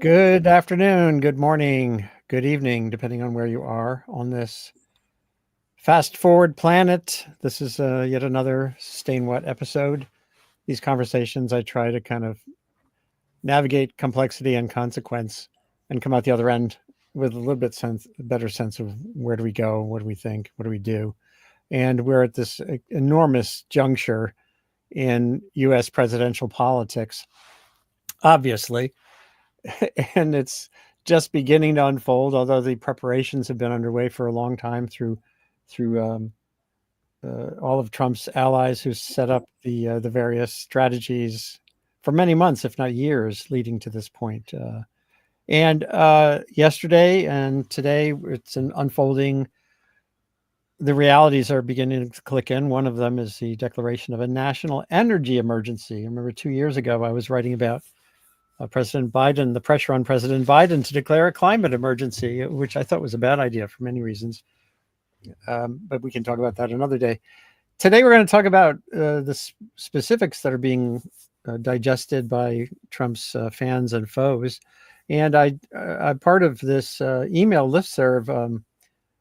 Good afternoon, good morning, good evening, depending on where you are on this fast forward planet. This is yet another Staying What episode. These conversations, I try to kind of navigate complexity and consequence and come out the other end with a little bit better sense of where do we go, what do we think, what do we do. And we're at this enormous juncture in U.S. presidential politics, obviously. And it's just beginning to unfold. Although the preparations have been underway for a long time through all of Trump's allies who set up the various strategies for many months, if not years, leading to this point. And yesterday and today, it's an unfolding. The realities are beginning to click in. One of them is the declaration of a national energy emergency. I remember 2 years ago, I was writing about President Biden, the pressure on President Biden to declare a climate emergency, which I thought was a bad idea for many reasons. But we can talk about that another day. Today, we're going to talk about the specifics that are being digested by Trump's fans and foes. And I'm part of this email listserv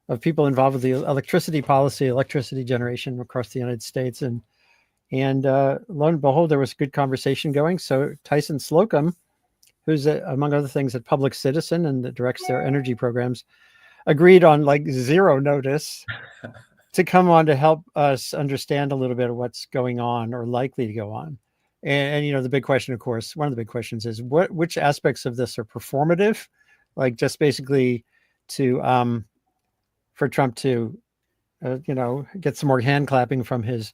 of people involved with the electricity policy, electricity generation across the United States. And lo and behold, there was a good conversation going. So Tyson Slocum, who's among other things a public citizen and that directs their energy programs, agreed on like zero notice to come on to help us understand a little bit of what's going on or likely to go on. And you know, the big question, of course, one of the big questions is which aspects of this are performative, like just basically to for Trump to get some more hand clapping from his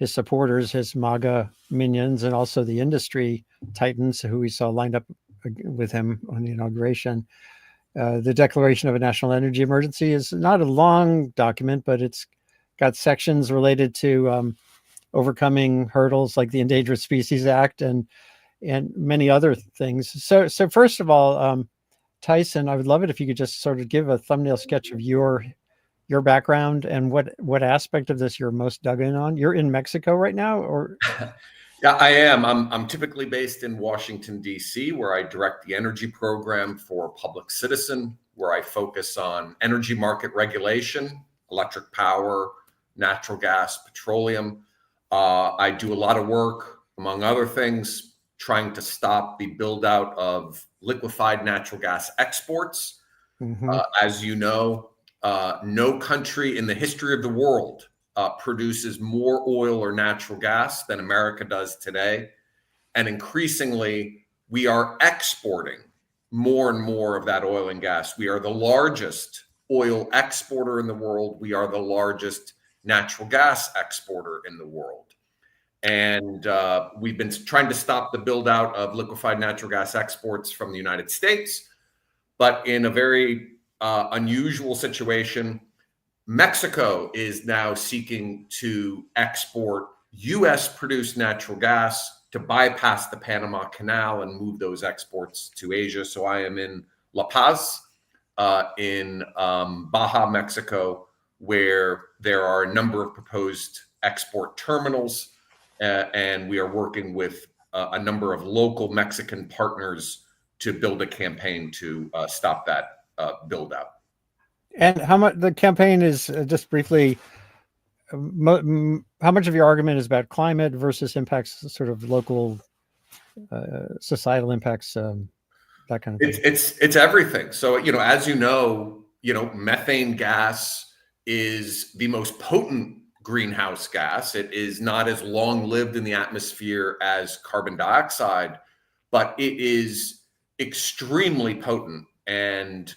supporters, his MAGA minions, and also the industry titans who we saw lined up with him on the inauguration. The declaration of a national energy emergency is not a long document, but it's got sections related to overcoming hurdles like the Endangered Species Act and many other things. So first of all, Tyson, I would love it if you could just sort of give a thumbnail sketch of your background and what aspect of this you're most dug in on. You're in Mexico right now, or? Yeah, I am. I'm typically based in Washington, D.C., where I direct the energy program for Public Citizen, where I focus on energy market regulation, electric power, natural gas, petroleum. I do a lot of work, among other things, trying to stop the build out of liquefied natural gas exports. Mm-hmm. As you know, no country in the history of the world produces more oil or natural gas than America does today. And increasingly, we are exporting more and more of that oil and gas. We are the largest oil exporter in the world. We are the largest natural gas exporter in the world. And we've been trying to stop the build out of liquefied natural gas exports from the United States. But in a very unusual situation, Mexico is now seeking to export U.S. produced natural gas to bypass the Panama Canal and move those exports to Asia. So I am in La Paz, in Baja, Mexico, where there are a number of proposed export terminals, and we are working with a number of local Mexican partners to build a campaign to stop that build out. And how much the campaign is, just briefly, how much of your argument is about climate versus impacts, sort of local societal impacts, that kind of thing? It's everything. So, as you know, methane gas is the most potent greenhouse gas. It is not as long lived in the atmosphere as carbon dioxide, but it is extremely potent. And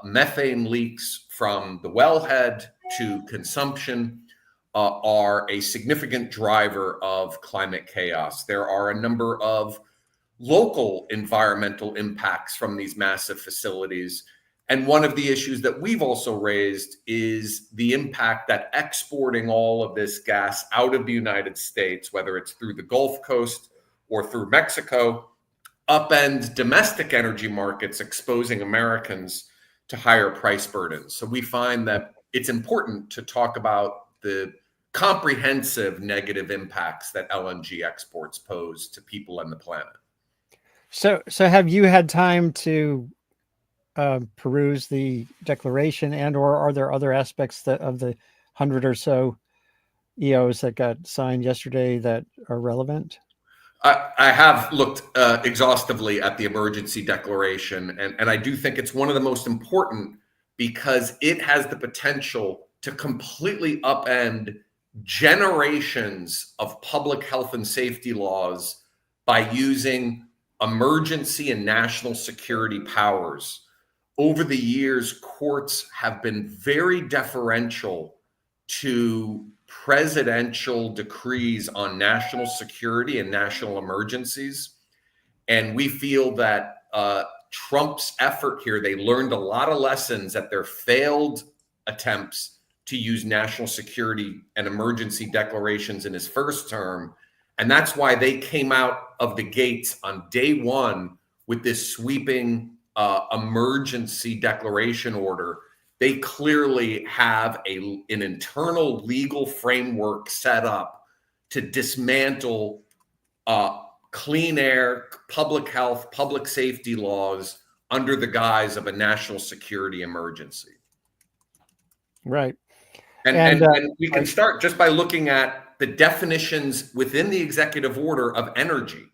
methane leaks from the wellhead to consumption are a significant driver of climate chaos. There are a number of local environmental impacts from these massive facilities. And one of the issues that we've also raised is the impact that exporting all of this gas out of the United States, whether it's through the Gulf Coast or through Mexico, upend domestic energy markets, exposing Americans to higher price burdens. So we find that it's important to talk about the comprehensive negative impacts that LNG exports pose to people and the planet. So have you had time to peruse the declaration, and or are there other aspects of the 100 or so EOs that got signed yesterday that are relevant? I have looked exhaustively at the emergency declaration, and I do think it's one of the most important because it has the potential to completely upend generations of public health and safety laws by using emergency and national security powers. Over the years, courts have been very deferential to presidential decrees on national security and national emergencies. And we feel that Trump's effort here, they learned a lot of lessons at their failed attempts to use national security and emergency declarations in his first term. And that's why they came out of the gates on day one with this sweeping emergency declaration order. They clearly have an internal legal framework set up to dismantle clean air, public health, public safety laws under the guise of a national security emergency. Right. And we can start just by looking at the definitions within the executive order of energy.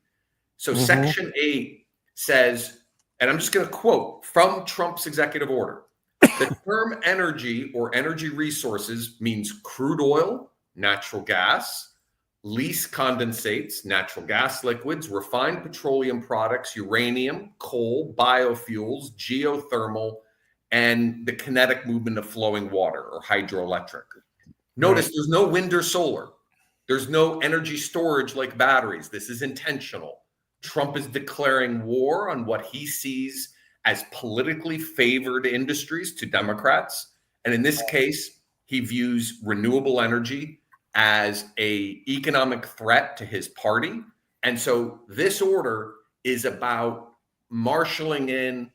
So Section 8 says, and I'm just going to quote from Trump's executive order, the term energy or energy resources means crude oil, natural gas, least condensates, natural gas liquids, refined petroleum products, uranium, coal, biofuels, geothermal, and the kinetic movement of flowing water or hydroelectric. Notice there's no wind or solar. There's no energy storage like batteries. This is intentional. Trump is declaring war on what he sees as politically favored industries to Democrats. And in this case, he views renewable energy as an economic threat to his party. And so this order is about marshaling in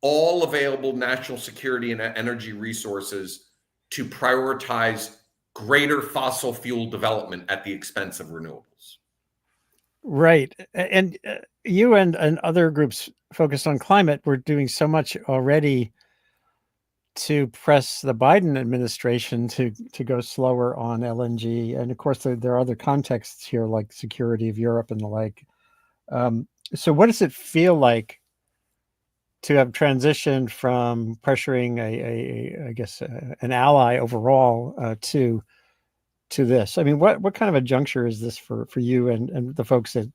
all available national security and energy resources to prioritize greater fossil fuel development at the expense of renewables. Right. And you and other groups focused on climate were doing so much already to press the Biden administration to go slower on LNG. And of course, there are other contexts here, like security of Europe and the like. So what does it feel like to have transitioned from pressuring I guess, an ally overall to this? I mean, what kind of a juncture is this for you and the folks at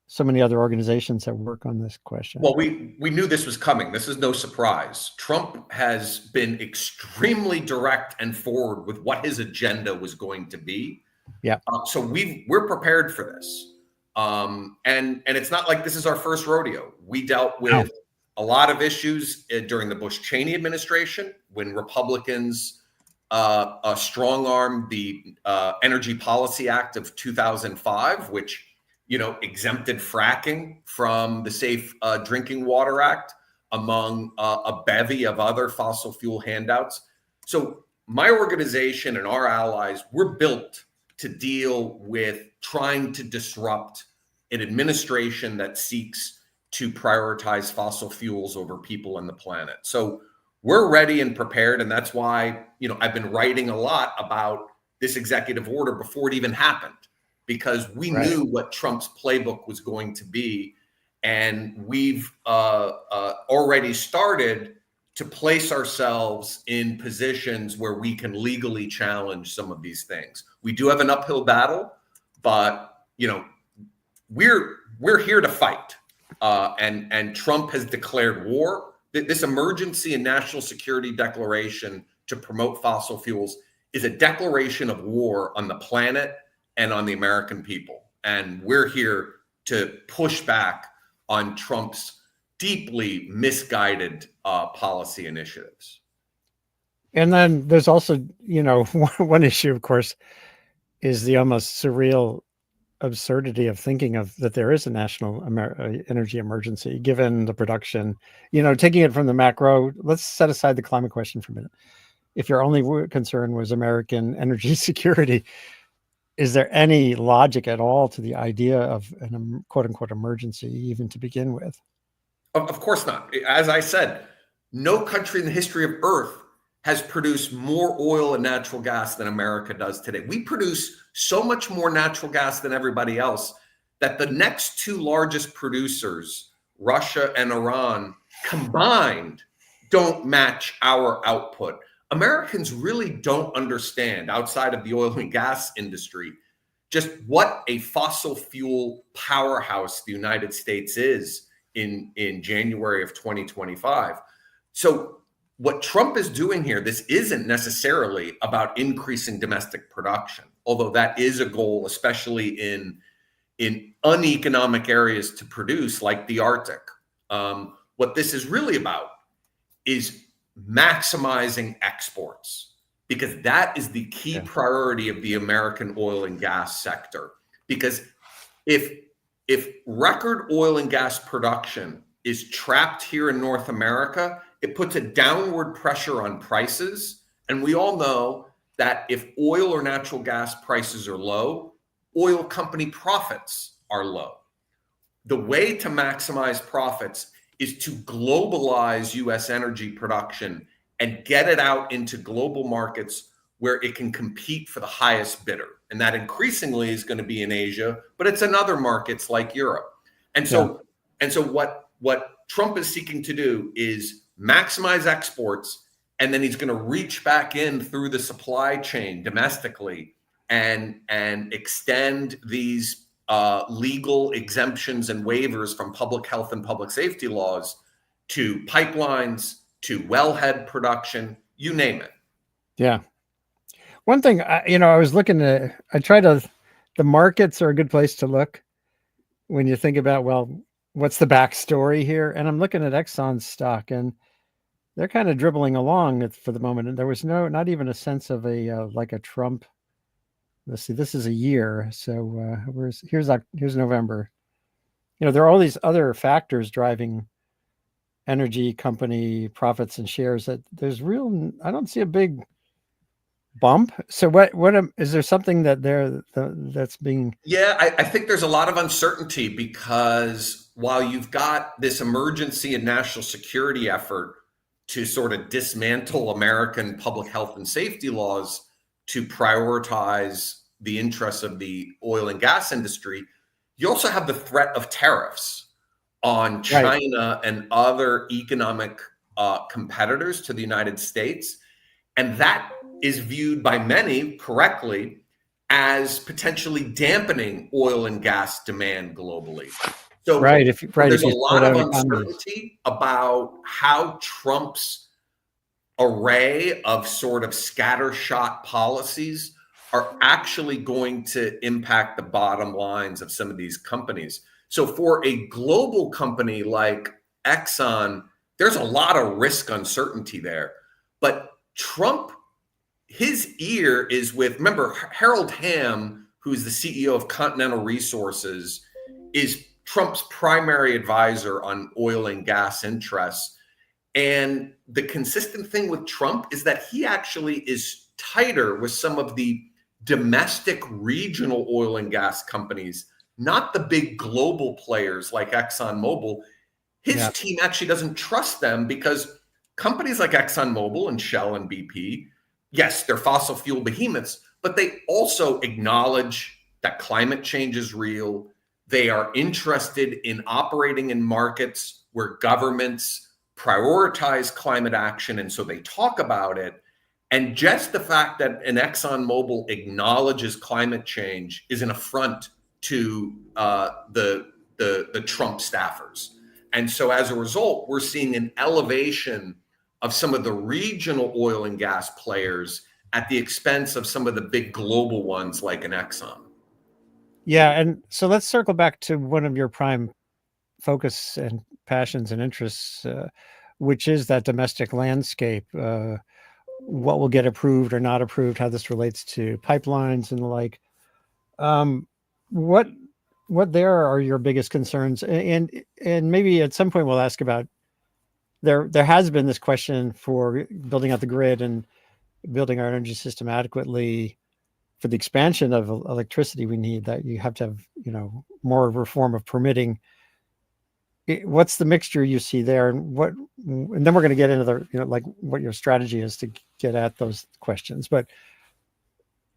so many other organizations that work on this question? Well, we knew this was coming. This is no surprise. Trump has been extremely direct and forward with what his agenda was going to be. Yeah. So we're prepared for this. And it's not like this is our first rodeo. We dealt with a lot of issues during the Bush-Cheney administration when Republicans strong-armed the Energy Policy Act of 2005, which exempted fracking from the Safe Drinking Water Act, among a bevy of other fossil fuel handouts. So my organization and our allies, we're built to deal with trying to disrupt an administration that seeks to prioritize fossil fuels over people and the planet. So we're ready and prepared. And that's why, I've been writing a lot about this executive order before it even happened, because we knew what Trump's playbook was going to be. And we've already started to place ourselves in positions where we can legally challenge some of these things. We do have an uphill battle, but, we're here to fight. And Trump has declared war. This emergency and national security declaration to promote fossil fuels is a declaration of war on the planet and on the American people. And we're here to push back on Trump's deeply misguided policy initiatives. And then there's also, one issue, of course, is the almost surreal absurdity of thinking of that there is a national energy emergency, given the production, taking it from the macro. Let's set aside the climate question for a minute. If your only concern was American energy security, is there any logic at all to the idea of an quote unquote emergency, even to begin with? Of course not. As I said, no country in the history of Earth has produced more oil and natural gas than America does today. We produce so much more natural gas than everybody else that the next two largest producers, Russia and Iran, combined, don't match our output. Americans really don't understand, outside of the oil and gas industry, just what a fossil fuel powerhouse the United States is in January of 2025. So what Trump is doing here, this isn't necessarily about increasing domestic production, although that is a goal, especially in uneconomic areas to produce, like the Arctic. What this is really about is maximizing exports, because that is the key priority of the American oil and gas sector. Because if record oil and gas production is trapped here in North America, it puts a downward pressure on prices. And we all know that if oil or natural gas prices are low, oil company profits are low. The way to maximize profits is to globalize US energy production and get it out into global markets where it can compete for the highest bidder. And that increasingly is going to be in Asia, but it's in other markets like Europe. And so what Trump is seeking to do is maximize exports, and then he's going to reach back in through the supply chain domestically and extend these legal exemptions and waivers from public health and public safety laws to pipelines, to wellhead production, you name it. Yeah. One thing, I was looking at, the markets are a good place to look when you think about, well, what's the backstory here? And I'm looking at Exxon's stock, and they're kind of dribbling along for the moment. And there was not even a sense of like a Trump. Let's see, this is a year. So here's November. There are all these other factors driving energy company profits and shares that I don't see a big bump. So is there something that's being? Yeah, I think there's a lot of uncertainty, because while you've got this emergency and national security effort to sort of dismantle American public health and safety laws to prioritize the interests of the oil and gas industry, you also have the threat of tariffs on China and other economic competitors to the United States. And that is viewed by many correctly as potentially dampening oil and gas demand globally. So there's a lot of uncertainty about how Trump's array of sort of scattershot policies are actually going to impact the bottom lines of some of these companies. So for a global company like Exxon, there's a lot of risk uncertainty there. But Trump, his ear is with, remember, Harold Hamm, who's the CEO of Continental Resources, is Trump's primary advisor on oil and gas interests. And the consistent thing with Trump is that he actually is tighter with some of the domestic regional oil and gas companies, not the big global players like ExxonMobil. His team actually doesn't trust them, because companies like ExxonMobil and Shell and BP, yes, they're fossil fuel behemoths, but they also acknowledge that climate change is real. They are interested in operating in markets where governments prioritize climate action, and so they talk about it. And just the fact that an ExxonMobil acknowledges climate change is an affront to the Trump staffers. And so as a result, we're seeing an elevation of some of the regional oil and gas players at the expense of some of the big global ones like an Exxon. Yeah. And so let's circle back to one of your prime focus and passions and interests, which is that domestic landscape. What will get approved or not approved, how this relates to pipelines and the like. What there are your biggest concerns? And maybe at some point we'll ask about, there has been this question for building out the grid and building our energy system adequately. for the expansion of electricity we need, that you have to have, more reform of permitting. What's the mixture you see there, and then we're going to get into the, like what your strategy is to get at those questions. But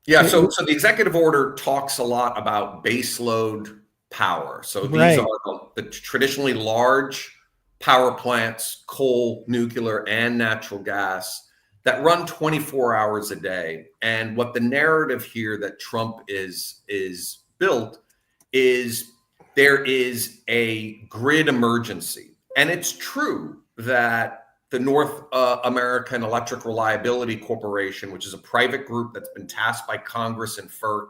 yeah, so the executive order talks a lot about baseload power. So these right. are the traditionally large power plants, coal, nuclear, and natural gas, that run 24 hours a day. And what the narrative here that Trump is built is there is a grid emergency. And it's true that the North American Electric Reliability Corporation, which is a private group that's been tasked by Congress and FERC,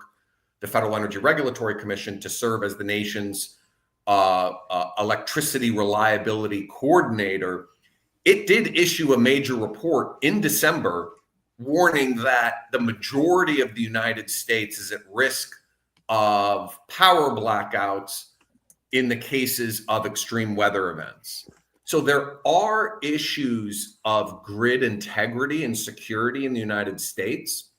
the Federal Energy Regulatory Commission, to serve as the nation's electricity reliability coordinator, it did issue a major report in December warning that the majority of the United States is at risk of power blackouts in the cases of extreme weather events. So there are issues of grid integrity and security in the United States.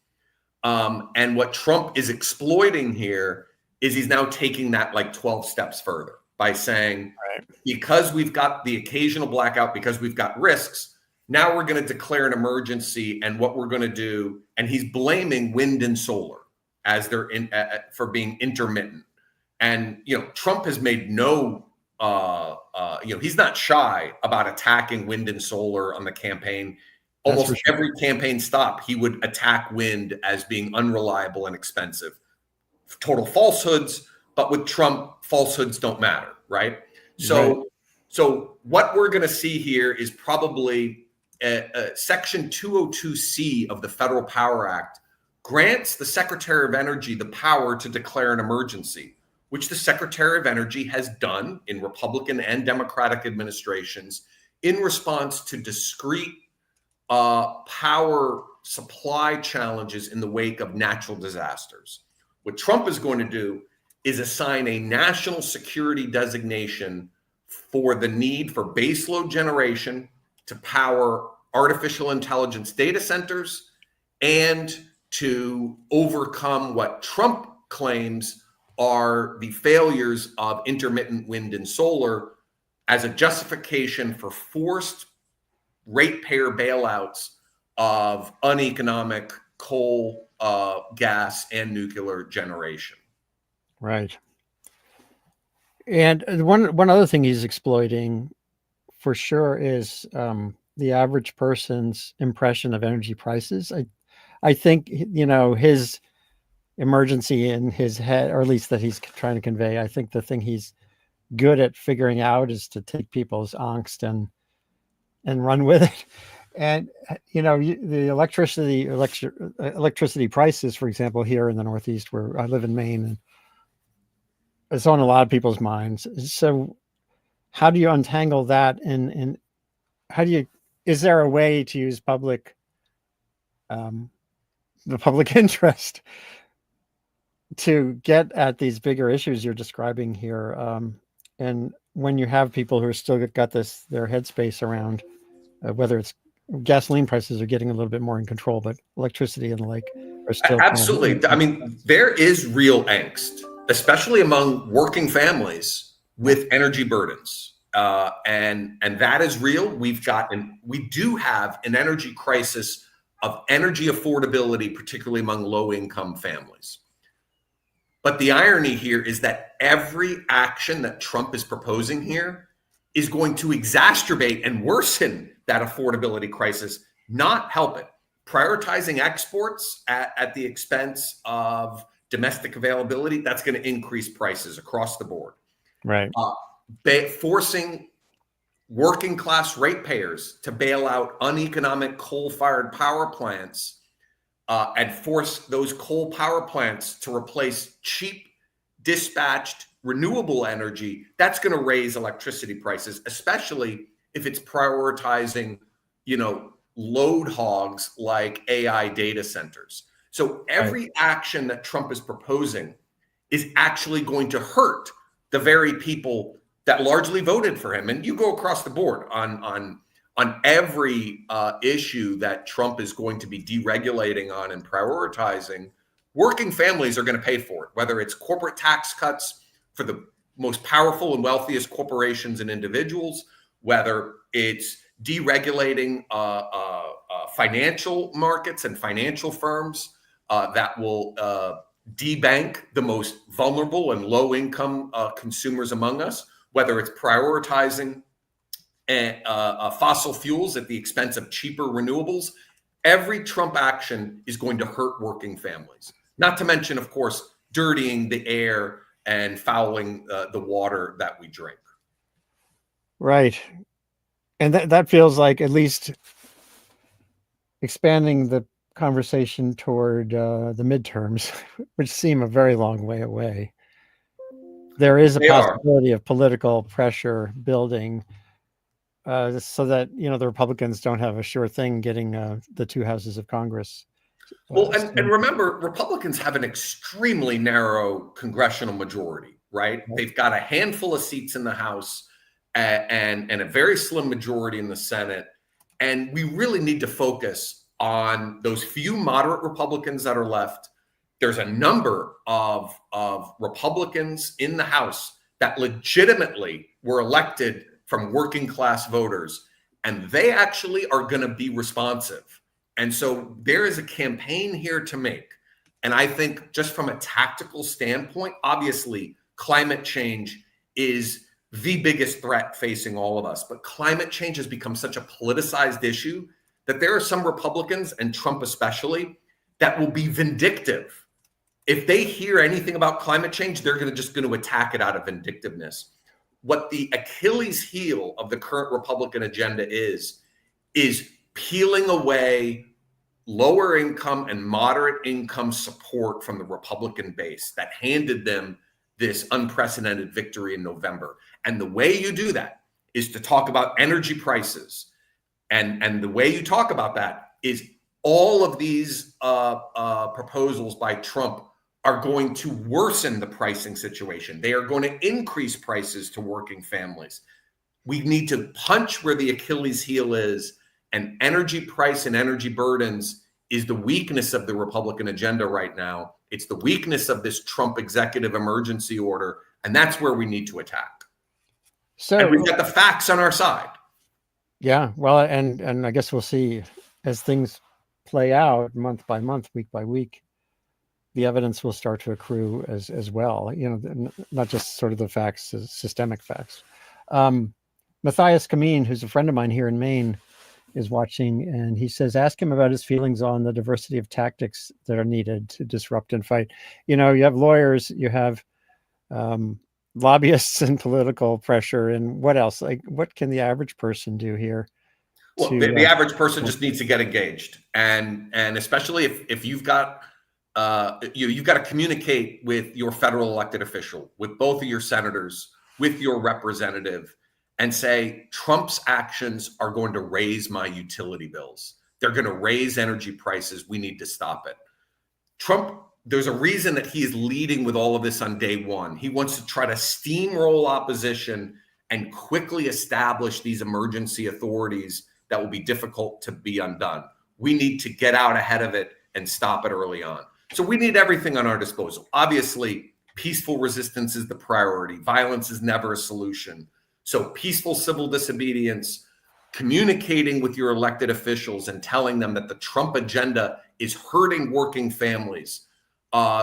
And what Trump is exploiting here is he's now taking that like 12 steps further by saying, Right. because we've got the occasional blackout, because we've got risks, now we're going to declare an emergency. And what we're going to do, and he's blaming wind and solar as for being intermittent. And, Trump has made no, he's not shy about attacking wind and solar on the campaign. Almost Sure. every campaign stop, he would attack wind as being unreliable and expensive. Total falsehoods, but with Trump, falsehoods don't matter, right? So what we're going to see here is probably Section 202C of the Federal Power Act grants the Secretary of Energy the power to declare an emergency, which the Secretary of Energy has done in Republican and Democratic administrations in response to discrete power supply challenges in the wake of natural disasters. What Trump is going to do is assign a national security designation for the need for baseload generation to power artificial intelligence data centers and to overcome what Trump claims are the failures of intermittent wind and solar as a justification for forced ratepayer bailouts of uneconomic coal, gas, and nuclear generation. Right. And one other thing he's exploiting for sure is the average person's impression of energy prices. I think, his emergency in his head, or at least that he's trying to convey, I think the thing he's good at figuring out is to take people's angst and run with it. And, the electricity prices, for example, here in the Northeast, where I live in Maine, and it's on a lot of people's minds. So how do you untangle that? And is there a way to use the public interest to get at these bigger issues you're describing here? And when you have people who are still got their headspace around whether it's gasoline prices are getting a little bit more in control, but electricity and the like are still absolutely. I mean, there is real angst, especially among working families with energy burdens, and that is real. We do have an energy crisis of energy affordability, particularly among low-income families. But the irony here is that every action that Trump is proposing here is going to exacerbate and worsen that affordability crisis, not help it. Prioritizing exports at the expense of domestic availability, that's going to increase prices across the board. Right. Forcing working class ratepayers to bail out uneconomic coal-fired power plants and force those coal power plants to replace cheap dispatched renewable energy, that's going to raise electricity prices, especially if it's prioritizing, load hogs like AI data centers. So every action that Trump is proposing is actually going to hurt the very people that largely voted for him. And you go across the board on every issue that Trump is going to be deregulating on and prioritizing. working families are going to pay for it, whether it's corporate tax cuts for the most powerful and wealthiest corporations and individuals, whether it's deregulating financial markets and financial firms that will debank the most vulnerable and low-income consumers among us, whether it's prioritizing fossil fuels at the expense of cheaper renewables. Every Trump action is going to hurt working families. Not to mention, of course, dirtying the air and fouling the water that we drink. Right. And that feels like at least expanding the conversation toward the midterms, which seem a very long way away. There is a possibility of political pressure building so that, the Republicans don't have a sure thing getting the two houses of Congress. Well, and remember, Republicans have an extremely narrow congressional majority, right? They've got a handful of seats in the House and a very slim majority in the Senate. And we really need to focus on those few moderate Republicans that are left. There's a number of Republicans in the House that legitimately were elected from working class voters, and they actually are going to be responsive. And so there is a campaign here to make. And I think just from a tactical standpoint, obviously, climate change is the biggest threat facing all of us. But climate change has become such a politicized issue that there are some Republicans, and Trump especially, that will be vindictive. If they hear anything about climate change, they're just going to attack it out of vindictiveness. What the Achilles heel of the current Republican agenda is peeling away lower income and moderate income support from the Republican base that handed them this unprecedented victory in November. And the way you do that is to talk about energy prices. And the way you talk about that is all of these proposals by Trump are going to worsen the pricing situation. They are going to increase prices to working families. We need to punch where the Achilles heel is, and energy price and energy burdens is the weakness of the Republican agenda right now. It's the weakness of this Trump executive emergency order, and that's where we need to attack. So, and we've got the facts on our side. Yeah, well, and I guess we'll see as things play out month by month, week by week. The evidence will start to accrue as well, not just sort of the facts, systemic facts. Matthias Kameen, who's a friend of mine here in Maine, is watching, and he says, ask him about his feelings on the diversity of tactics that are needed to disrupt and fight. You have lawyers, you have lobbyists and political pressure, and what else? Like, what can the average person do here? Well, the average person just needs to get engaged, and especially if you've got you've got to communicate with your federal elected official, with both of your senators, with your representative, and say, Trump's actions are going to raise my utility bills. They're going to raise energy prices. We need to stop it. Trump, there's a reason that he is leading with all of this on day one. He wants to try to steamroll opposition and quickly establish these emergency authorities that will be difficult to be undone. We need to get out ahead of it and stop it early on. So we need everything on our disposal. Obviously, peaceful resistance is the priority. Violence is never a solution. So peaceful civil disobedience, communicating with your elected officials and telling them that the Trump agenda is hurting working families,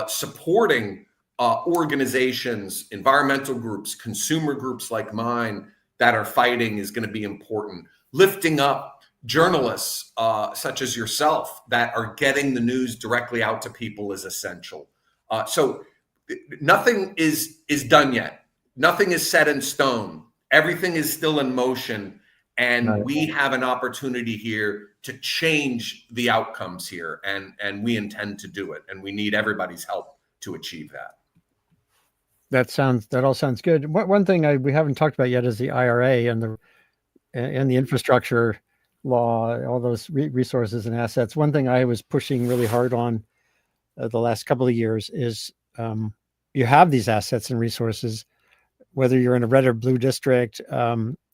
supporting organizations, environmental groups, consumer groups like mine that are fighting is going to be important. Lifting up journalists such as yourself that are getting the news directly out to people is essential. So nothing is done yet. Nothing is set in stone. Everything is still in motion. And we have an opportunity here to change the outcomes here. And we intend to do it. And we need everybody's help to achieve that. That all sounds good. One thing we haven't talked about yet is the IRA and the infrastructure law, all those resources and assets. One thing I was pushing really hard on the last couple of years is you have these assets and resources, whether you're in a red or blue district.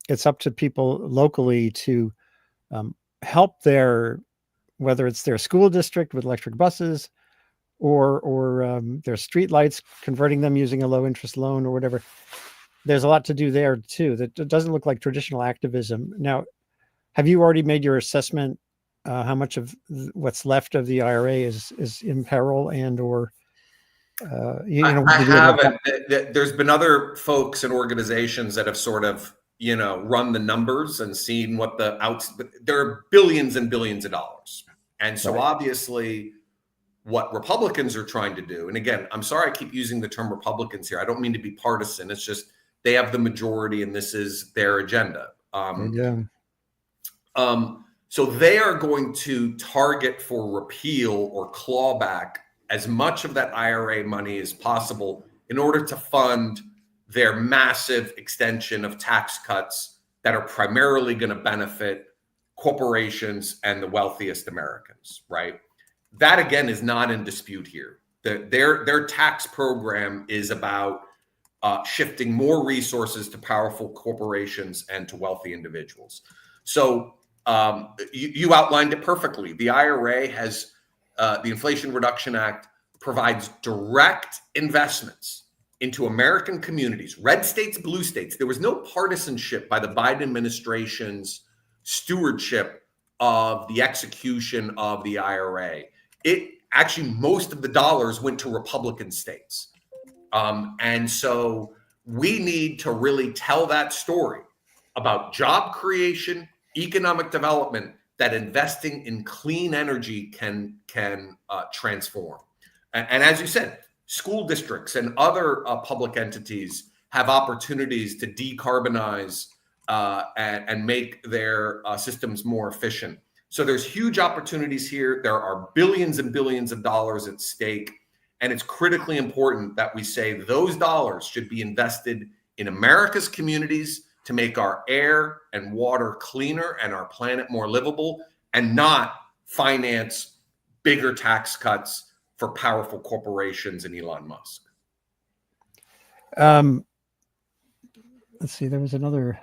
It's up to people locally to help whether it's their school district with electric buses or their street lights, converting them using a low interest loan or whatever. There's a lot to do there too. That doesn't look like traditional activism. Now, have you already made your assessment? How much of what's left of the IRA is in peril, and or I haven't. There's been other folks and organizations that have sort of, run the numbers and seen what the outs. There are billions and billions of dollars, and so obviously, what Republicans are trying to do. And again, I'm sorry I keep using the term Republicans here. I don't mean to be partisan. It's just they have the majority, and this is their agenda. So they are going to target for repeal or clawback as much of that IRA money as possible in order to fund their massive extension of tax cuts that are primarily going to benefit corporations and the wealthiest Americans, right? That, again, is not in dispute here. Their tax program is about shifting more resources to powerful corporations and to wealthy individuals. So you outlined it perfectly. The IRA has the Inflation Reduction Act provides direct investments into American communities, red states, blue states. There was no partisanship by the Biden administration's stewardship of the execution of the IRA. It actually, most of the dollars went to Republican states. And so we need to really tell that story about job creation, economic development, that investing in clean energy can transform. And as you said, school districts and other public entities have opportunities to decarbonize and make their systems more efficient. So there's huge opportunities here. There are billions and billions of dollars at stake. And it's critically important that we say those dollars should be invested in America's communities to make our air and water cleaner and our planet more livable, and not finance bigger tax cuts for powerful corporations and Elon Musk. Let's see, there was another.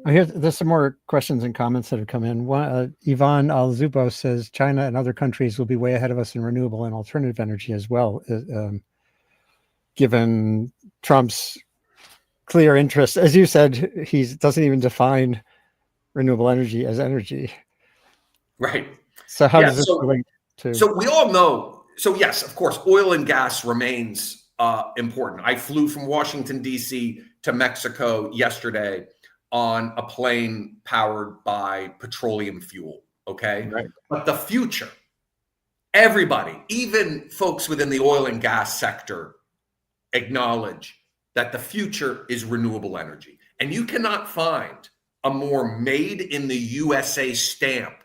There's some more questions and comments that have come in. One, Ivan Alzubo says China and other countries will be way ahead of us in renewable and alternative energy as well, given Trump's clear interest. As you said, he doesn't even define renewable energy as energy. Right. So how does this relate to? So we all know. So yes, of course, oil and gas remains important. I flew from Washington, D.C. to Mexico yesterday on a plane powered by petroleum fuel. Okay. Right. But the future, everybody, even folks within the oil and gas sector, acknowledge that the future is renewable energy. And you cannot find a more made in the USA stamp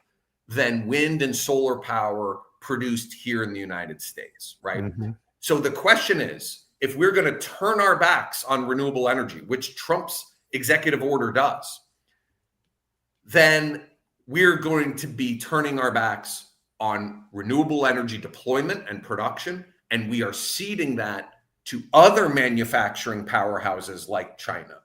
than wind and solar power produced here in the United States, right? Mm-hmm. So the question is, if we're going to turn our backs on renewable energy, which Trump's executive order does, then we're going to be turning our backs on renewable energy deployment and production, and we are ceding that to other manufacturing powerhouses like China.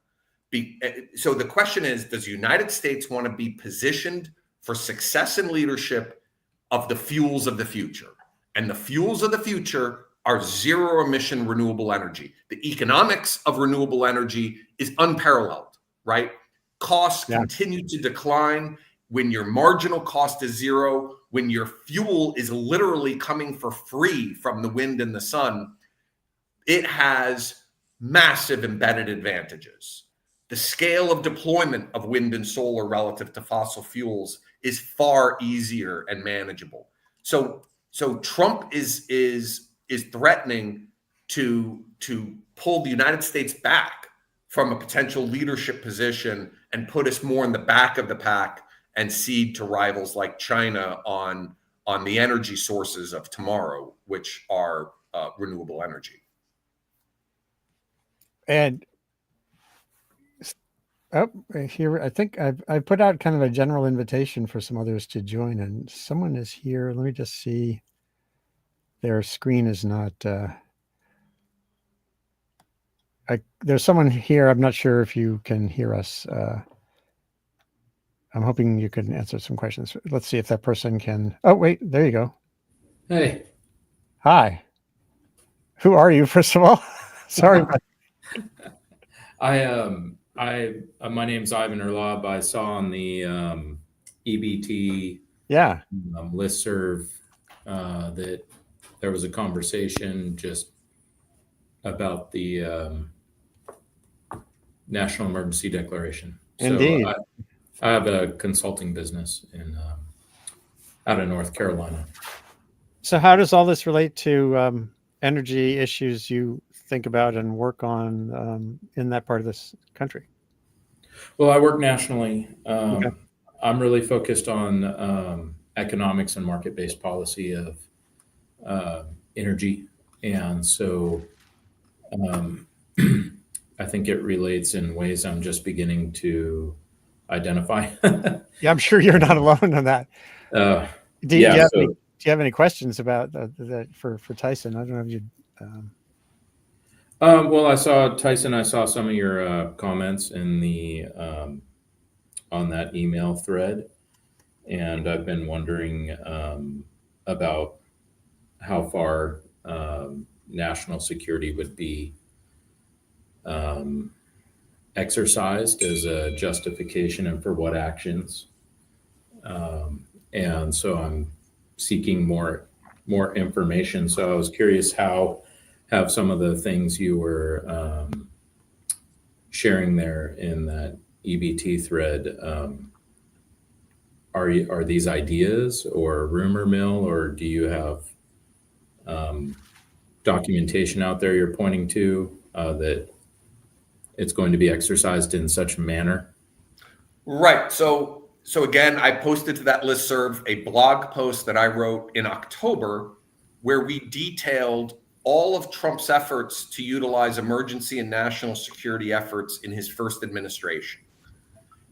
So the question is, does the United States want to be positioned for success and leadership of the fuels of the future? And the fuels of the future are zero emission renewable energy. The economics of renewable energy is unparalleled, right? Costs continue to decline when your marginal cost is zero, when your fuel is literally coming for free from the wind and the sun. It has massive embedded advantages. The scale of deployment of wind and solar relative to fossil fuels is far easier and manageable. So Trump is threatening to pull the United States back from a potential leadership position and put us more in the back of the pack and cede to rivals like China on the energy sources of tomorrow, which are renewable energy. And here, I think I've put out kind of a general invitation for some others to join, and someone is here. Let me just see. Their screen is not. There's someone here. I'm not sure if you can hear us. I'm hoping you can answer some questions. Let's see if that person can. Oh, wait, there you go. Hey. Hi. Who are you, first of all? Sorry. My name's Ivan Erlob. I saw on the EBT Yeah. listserv that there was a conversation just about the National Emergency Declaration. Indeed. So I have a consulting business in out of North Carolina. So how does all this relate to energy issues you think about and work on in that part of this country? Well, I work nationally. Okay. I'm really focused on economics and market-based policy of energy, and so I think it relates in ways I'm just beginning to identify. Yeah, I'm sure you're not alone on that. Do Yeah. you have any questions about that for Tyson? I don't know if you. Well, I saw Tyson. I saw some of your comments in the on that email thread, and I've been wondering about how far national security would be exercised as a justification and for what actions. And so I'm seeking more information. So I was curious how have some of the things you were sharing there in that EBT thread. Are these ideas or rumor mill, or do you have documentation out there you're pointing to that it's going to be exercised in such a manner? Right. So again, I posted to that listserv a blog post that I wrote in October where we detailed all of Trump's efforts to utilize emergency and national security efforts in his first administration.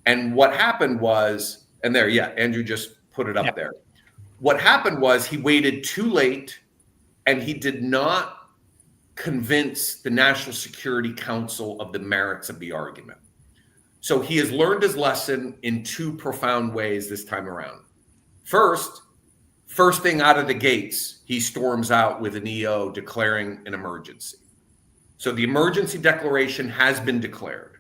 And what happened was, and there, yeah, Andrew just put it up there. What happened was he waited too late and he did not convince the National Security Council of the merits of the argument. So he has learned his lesson in two profound ways this time around. First thing out of the gates, he storms out with an EO declaring an emergency. So the emergency declaration has been declared.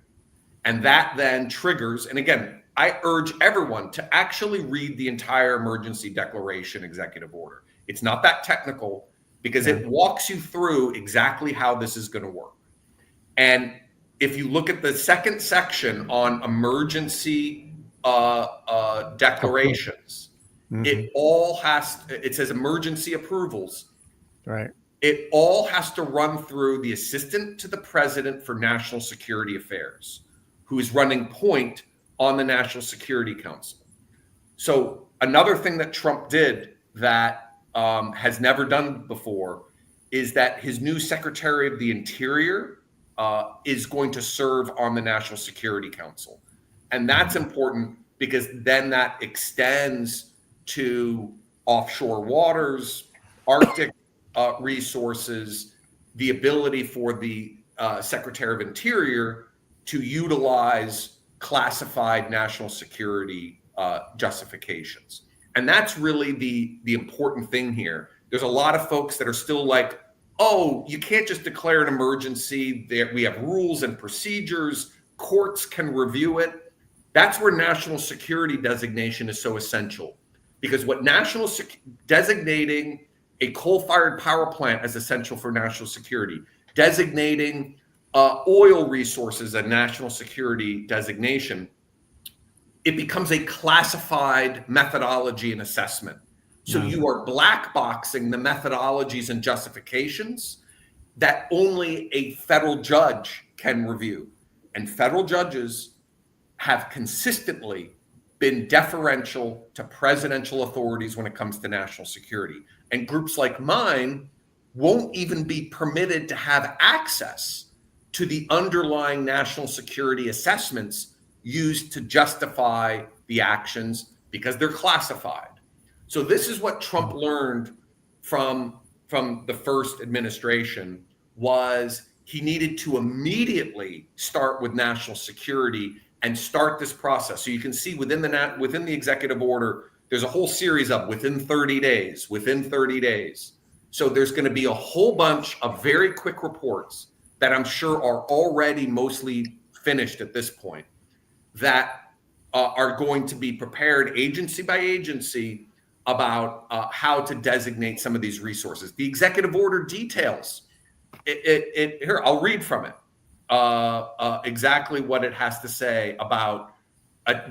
And that then triggers, and again, I urge everyone to actually read the entire emergency declaration executive order. It's not that technical because it walks you through exactly how this is going to work. And if you look at the second section on emergency declarations, it says emergency approvals. Right. It all has to run through the assistant to the president for national security affairs, who is running point on the National Security Council. So another thing that Trump did that has never done before is that his new Secretary of the Interior is going to serve on the National Security Council. And that's important because then that extends to offshore waters, Arctic resources, the ability for the Secretary of Interior to utilize classified national security justifications. And that's really the important thing here. There's a lot of folks that are still like, oh, you can't just declare an emergency. We have rules and procedures. Courts can review it. That's where national security designation is so essential. Because what designating a coal-fired power plant as essential for national security, designating oil resources a national security designation, it becomes a classified methodology and assessment. So you are black boxing the methodologies and justifications that only a federal judge can review. And federal judges have consistently been deferential to presidential authorities when it comes to national security. And groups like mine won't even be permitted to have access to the underlying national security assessments used to justify the actions because they're classified. So this is what Trump learned from the first administration was he needed to immediately start with national security and start this process. So you can see within the executive order, there's a whole series of within 30 days, within 30 days. So there's going to be a whole bunch of very quick reports that I'm sure are already mostly finished at this point that are going to be prepared agency by agency about how to designate some of these resources. The executive order details here. I'll read from it exactly what it has to say about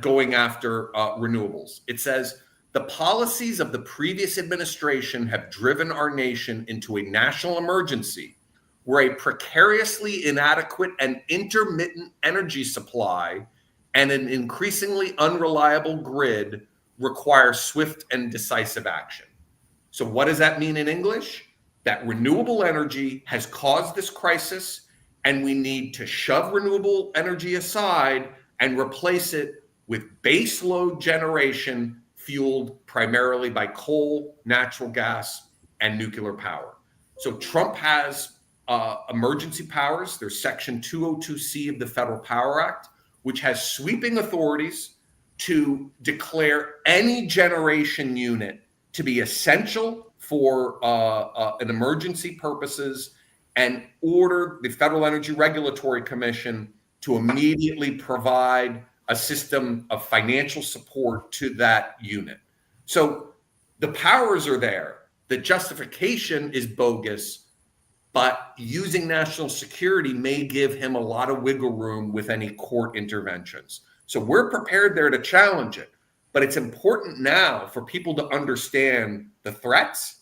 going after renewables. It says, the policies of the previous administration have driven our nation into a national emergency where a precariously inadequate and intermittent energy supply and an increasingly unreliable grid require swift and decisive action. So what does that mean in English? That renewable energy has caused this crisis, and we need to shove renewable energy aside and replace it with baseload generation fueled primarily by coal, natural gas, and nuclear power. So Trump has emergency powers. There's Section 202C of the Federal Power Act, which has sweeping authorities to declare any generation unit to be essential for an emergency purposes and order the Federal Energy Regulatory Commission to immediately provide a system of financial support to that unit. So the powers are there. The justification is bogus, but using national security may give him a lot of wiggle room with any court interventions. So we're prepared there to challenge it. But it's important now for people to understand the threats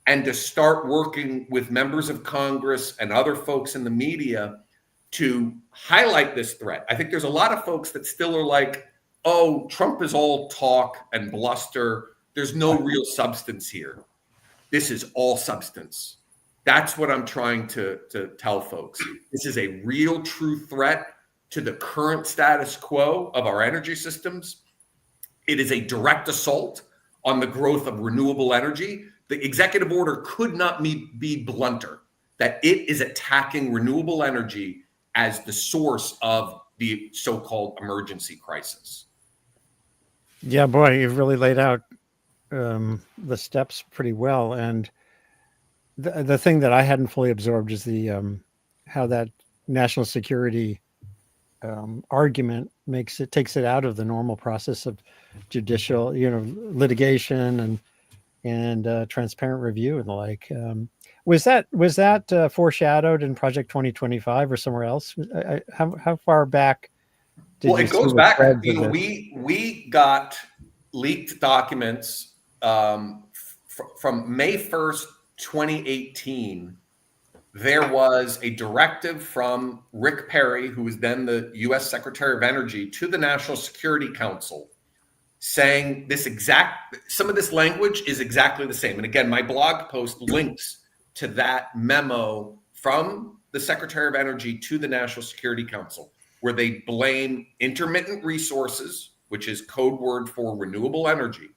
and to start working with members of Congress and other folks in the media to highlight this threat. I think there's a lot of folks that still are like, oh, Trump is all talk and bluster. There's no real substance here. This is all substance. That's what I'm trying to tell folks. This is a real, true threat to the current status quo of our energy systems. It is a direct assault on the growth of renewable energy. The executive order could not be blunter, that it is attacking renewable energy as the source of the so-called emergency crisis. Yeah, boy, you've really laid out the steps pretty well. And the thing that I hadn't fully absorbed is the how that national security argument takes it out of the normal process of judicial, litigation and transparent review and the like. Was that foreshadowed in Project 2025 or somewhere else? How far back did well, you it goes see back. the We got leaked documents from May 1st, 2018. There was a directive from Rick Perry, who was then the U.S. Secretary of Energy, to the National Security Council, saying some of this language is exactly the same. And again, my blog post links to that memo from the Secretary of Energy to the National Security Council, where they blame intermittent resources, which is code word for renewable energy,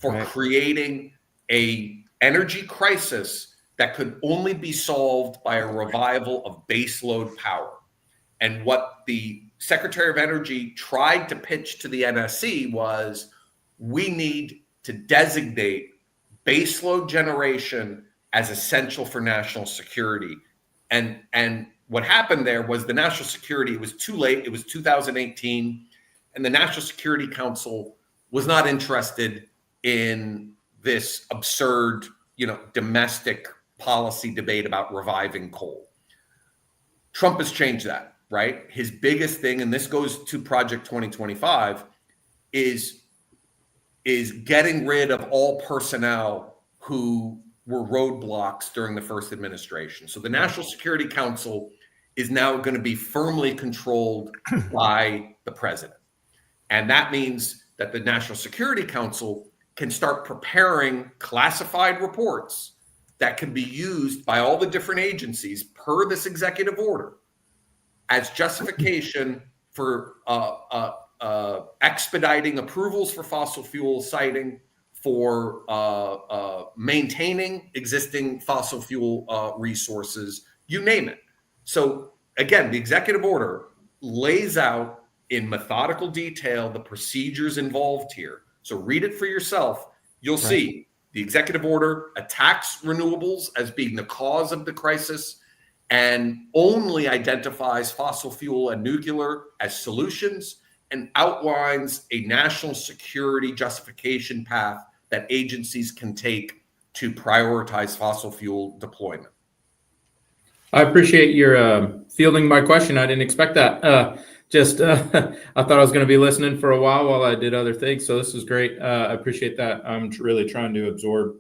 for creating a energy crisis that could only be solved by a revival of baseload power. And what the Secretary of Energy tried to pitch to the NSC was, we need to designate baseload generation as essential for national security. And what happened there was the national security, it was too late. It was 2018. And the National Security Council was not interested in this absurd, domestic policy debate about reviving coal. Trump has changed that, right? His biggest thing, and this goes to Project 2025, is getting rid of all personnel who were roadblocks during the first administration. So the National Security Council is now going to be firmly controlled by the president. And that means that the National Security Council can start preparing classified reports that can be used by all the different agencies per this executive order as justification for expediting approvals for fossil fuel siting, for maintaining existing fossil fuel resources, you name it. So again, the executive order lays out in methodical detail the procedures involved here. So read it for yourself. You'll see The executive order attacks renewables as being the cause of the crisis and only identifies fossil fuel and nuclear as solutions and outlines a national security justification path that agencies can take to prioritize fossil fuel deployment. I appreciate your fielding my question. I didn't expect that. I thought I was going to be listening for a while I did other things. So this is great. I appreciate that. I'm really trying to absorb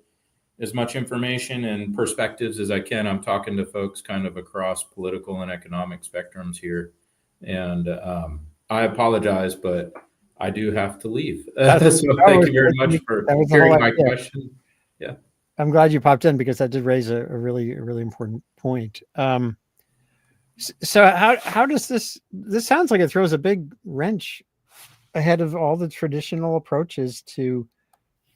as much information and perspectives as I can. I'm talking to folks kind of across political and economic spectrums here. And I apologize, but I do have to leave. So thank you very much for hearing my question. Yeah. I'm glad you popped in because that did raise a really important point. So how does this sounds like it throws a big wrench ahead of all the traditional approaches to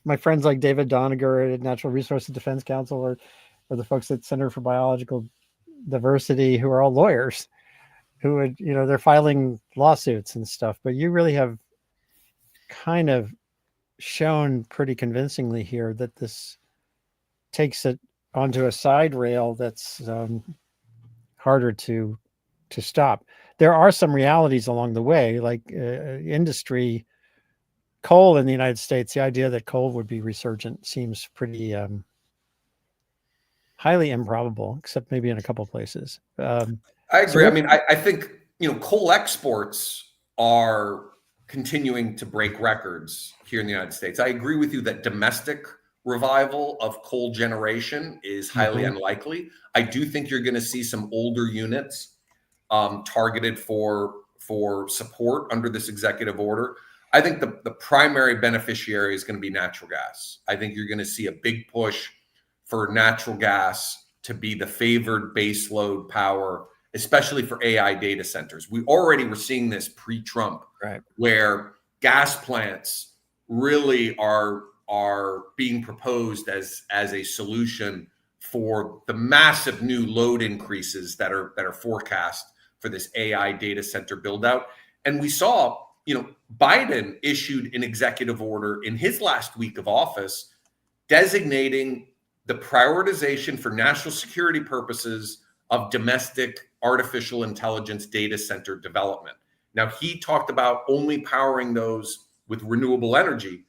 my friends like David Doniger at Natural Resources Defense Council or the folks at Center for Biological Diversity who are all lawyers who would, they're filing lawsuits and stuff, but you really have kind of shown pretty convincingly here that this takes it onto a side rail that's harder to stop. There are some realities along the way, like industry, coal in the United States. The idea that coal would be resurgent seems pretty highly improbable, except maybe in a couple of places. I agree. I think coal exports are continuing to break records here in the United States. I agree with you that domestic revival of coal generation is highly unlikely. I do think you're going to see some older units targeted for support under this executive order. I think the primary beneficiary is going to be natural gas. I think you're going to see a big push for natural gas to be the favored baseload power, especially for AI data centers. We already were seeing this pre-Trump, right, where gas plants really are being proposed as a solution for the massive new load increases that are forecast for this AI data center build out. And we saw, Biden issued an executive order in his last week of office designating the prioritization for national security purposes of domestic artificial intelligence data center development. Now, he talked about only powering those with renewable energy.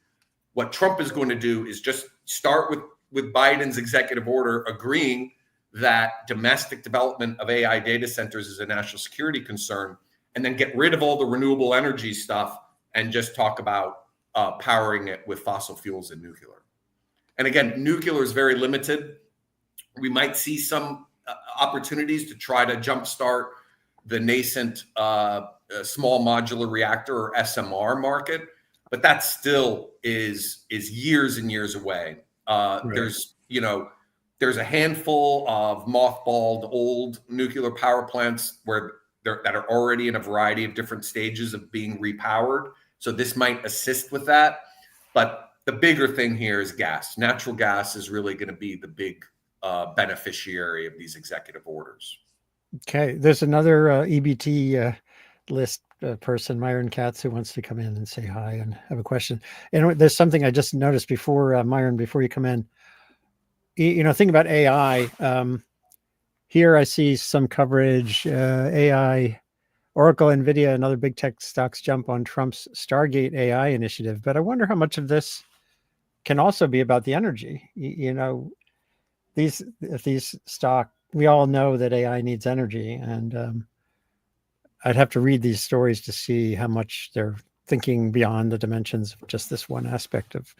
What Trump is going to do is just start with Biden's executive order agreeing that domestic development of AI data centers is a national security concern, and then get rid of all the renewable energy stuff and just talk about powering it with fossil fuels and nuclear. And again, nuclear is very limited. We might see some opportunities to try to jumpstart the nascent small modular reactor or SMR market, but that still is years and years away. Right. There's a handful of mothballed old nuclear power plants that are already in a variety of different stages of being repowered. So this might assist with that. But the bigger thing here is gas. Natural gas is really going to be the big beneficiary of these executive orders. Okay. There's another EBT list person, Myron Katz, who wants to come in and say hi and have a question. And there's something I just noticed before, Myron, before you come in. Think about AI. Here I see some coverage, AI, Oracle, NVIDIA, and other big tech stocks jump on Trump's Stargate AI initiative. But I wonder how much of this can also be about the energy. These stock, we all know that AI needs energy, and I'd have to read these stories to see how much they're thinking beyond the dimensions of just this one aspect of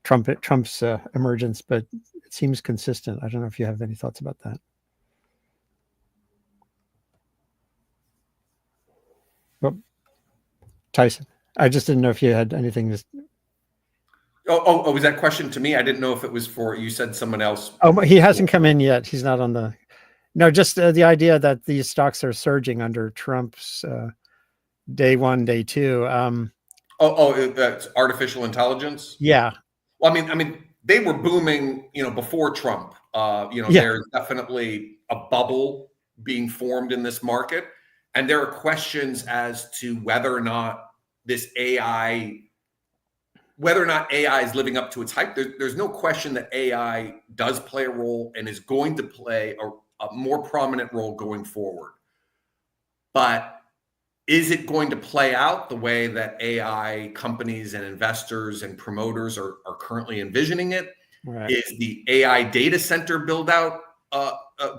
Trump's emergence, but it seems consistent. I don't know if you have any thoughts about that. Well, Tyson, I just didn't know if you had anything to... Oh, was that question to me? I didn't know if it was for, you said someone else. Oh, he hasn't come in yet. He's not on the... No, just the idea that these stocks are surging under Trump's day one, day two. That's artificial intelligence? Yeah. Well, I mean, they were booming, before Trump. There's definitely a bubble being formed in this market. And there are questions as to whether or not this AI whether or not AI is living up to its hype, there's no question that AI does play a role and is going to play a more prominent role going forward. But is it going to play out the way that AI companies and investors and promoters are currently envisioning it? Right. Is the AI data center build out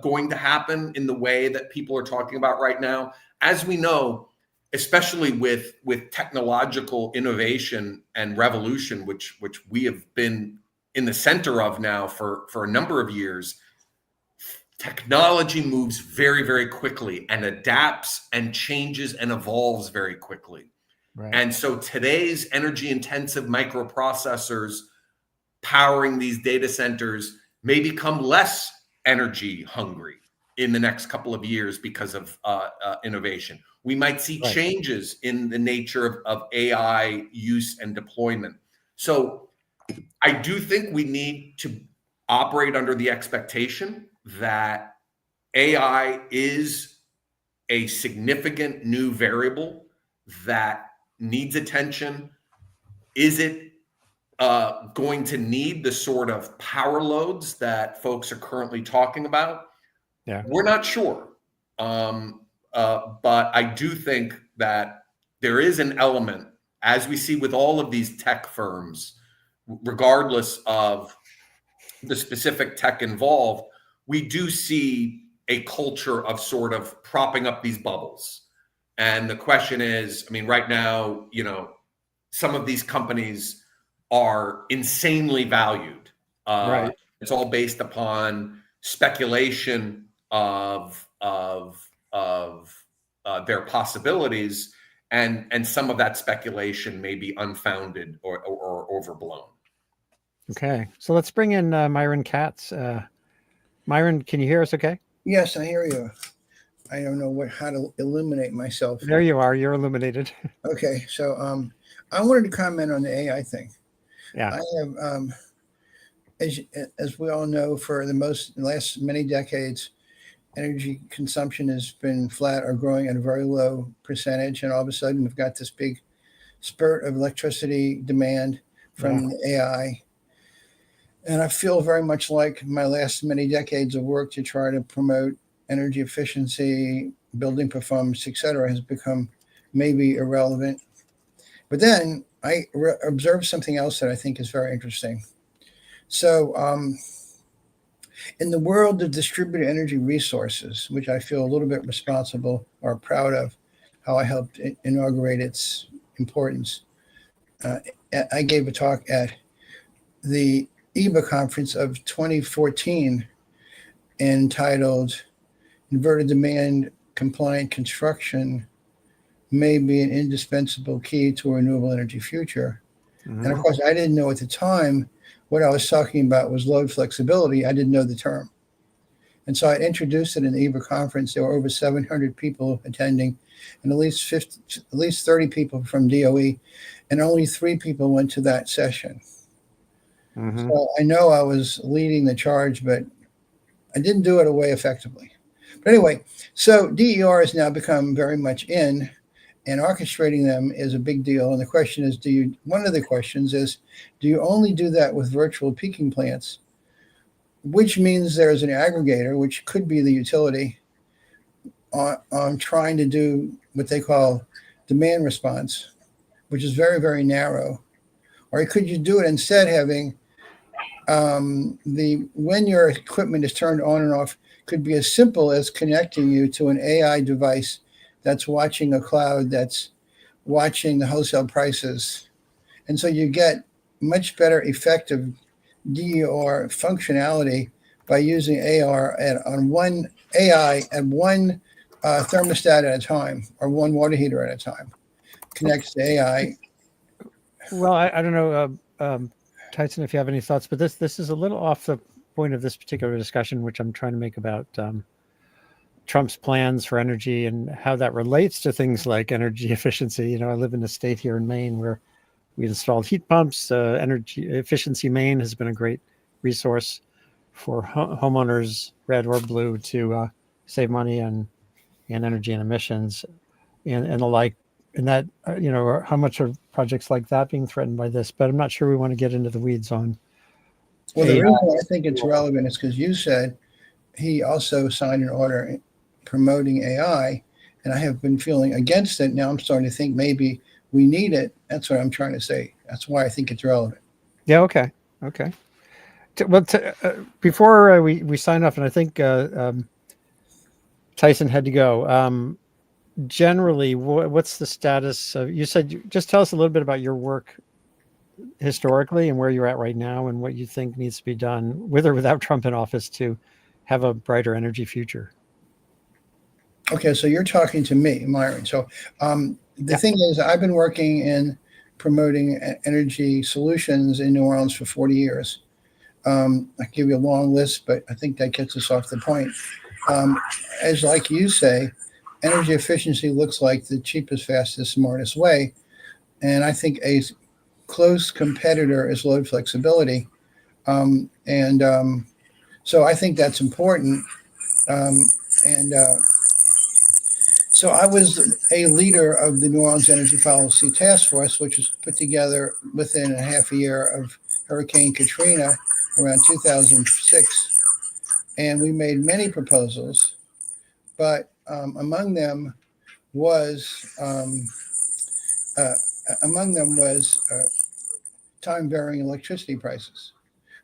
going to happen in the way that people are talking about right now? As we know, especially with technological innovation and revolution, which we have been in the center of now for a number of years, technology moves very, very quickly and adapts and changes and evolves very quickly. Right. And so today's energy intensive microprocessors powering these data centers may become less energy hungry in the next couple of years because of innovation. We might see Right. changes in the nature of AI use and deployment. So I do think we need to operate under the expectation that AI is a significant new variable that needs attention. Is it going to need the sort of power loads that folks are currently talking about? Yeah. We're not sure. But I do think that there is an element, as we see with all of these tech firms, regardless of the specific tech involved, we do see a culture of sort of propping up these bubbles. And the question is, I mean, right now, some of these companies are insanely valued. Right. It's all based upon speculation of their possibilities, and some of that speculation may be unfounded or overblown. Okay, so let's bring in Myron Katz. Myron, can you hear us okay? Yes, I hear you. I don't know how to illuminate myself. There you are. You're illuminated. Okay, so I wanted to comment on the AI thing. Yeah. I have, as we all know, for the last many decades, energy consumption has been flat or growing at a very low percentage, and all of a sudden we've got this big spurt of electricity demand from the AI. And I feel very much like my last many decades of work to try to promote energy efficiency, building performance, et cetera, has become maybe irrelevant. But then I observed something else that I think is very interesting. So in the world of distributed energy resources, which I feel a little bit responsible or proud of, how I helped inaugurate its importance, I gave a talk at the EBA conference of 2014 entitled Inverted Demand Compliant Construction May Be an Indispensable Key to a Renewable Energy Future. Mm-hmm. And of course, I didn't know at the time what I was talking about was load flexibility. I didn't know the term. And so I introduced it in the EBA conference. There were over 700 people attending and at least 30 people from DOE, and only 3 people went to that session. Mm-hmm. So I know I was leading the charge, but I didn't do it away effectively. But anyway, so DER has now become very much in, and orchestrating them is a big deal. And the question is, one of the questions is, do you only do that with virtual peaking plants, which means there's an aggregator, which could be the utility, on trying to do what they call demand response, which is very, very narrow? Or could you do it instead having when your equipment is turned on and off could be as simple as connecting you to an AI device that's watching a cloud, that's watching the wholesale prices. And so you get much better effective DER functionality by using AI at one thermostat at a time, or one water heater at a time. Connects to AI. Well, I don't know, Tyson, if you have any thoughts, but this is a little off the point of this particular discussion, which I'm trying to make about Trump's plans for energy and how that relates to things like energy efficiency. I live in a state here in Maine where we installed heat pumps. Energy Efficiency Maine has been a great resource for homeowners, red or blue, to save money and energy and emissions and the like. And that, how much of projects like that being threatened by this, but I'm not sure we want to get into the weeds on. Well, the AI. reason I think it's relevant is because you said he also signed an order promoting AI, and I have been feeling against it. Now I'm starting to think maybe we need it. That's what I'm trying to say. That's why I think it's relevant. Yeah. Okay. Okay. Well, before we sign off, and I think Tyson had to go. Generally, what's the status of? You said just tell us a little bit about your work historically and where you're at right now, and what you think needs to be done, with or without Trump in office, to have a brighter energy future. Okay, so you're talking to me, Myron. So the thing is, I've been working in promoting energy solutions in New Orleans for 40 years. I give you a long list, but I think that gets us off the point. As like you say, energy efficiency looks like the cheapest, fastest, smartest way. And I think a close competitor is load flexibility. So I think that's important. And So I was a leader of the New Orleans Energy Policy Task Force, which was put together within a half a year of Hurricane Katrina around 2006. And we made many proposals, but among them was time varying electricity prices,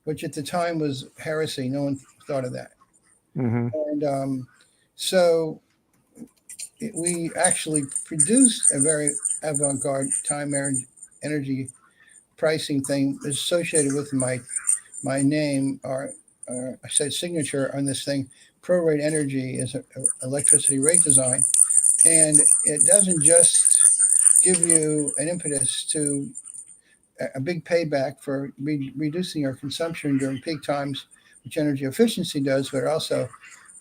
which at the time was heresy. No one thought of that. Mm-hmm. And so we actually produced a very avant-garde time energy pricing thing associated with my name, or I said signature on this thing. Prorate Energy is an electricity rate design, and it doesn't just give you an impetus to a big payback for reducing your consumption during peak times, which energy efficiency does, but also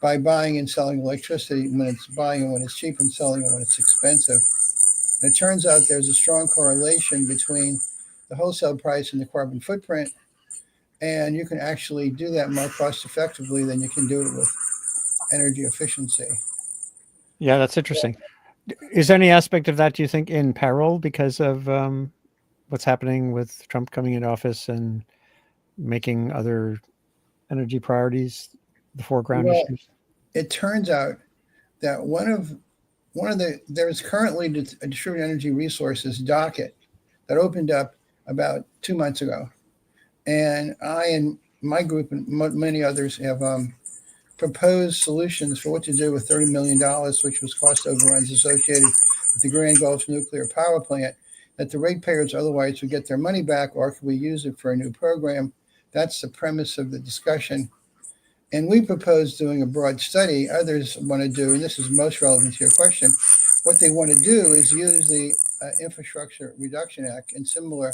by buying and selling electricity when it's buying and when it's cheap and selling it when it's expensive. And it turns out there's a strong correlation between the wholesale price and the carbon footprint, and you can actually do that more cost effectively than you can do it with energy efficiency. Yeah, that's interesting. Is there any aspect of that, do you think, in peril because of what's happening with Trump coming into office and making other energy priorities the foreground issues? It turns out that there's currently a distributed energy resources docket that opened up about 2 months ago, and I and my group and many others have proposed solutions for what to do with $30 million, which was cost overruns associated with the Grand Gulf nuclear power plant, that the ratepayers otherwise would get their money back, or could we use it for a new program? That's the premise of the discussion. And we propose doing a broad study. Others want to do, and this is most relevant to your question, what they want to do is use the Infrastructure Reduction Act and similar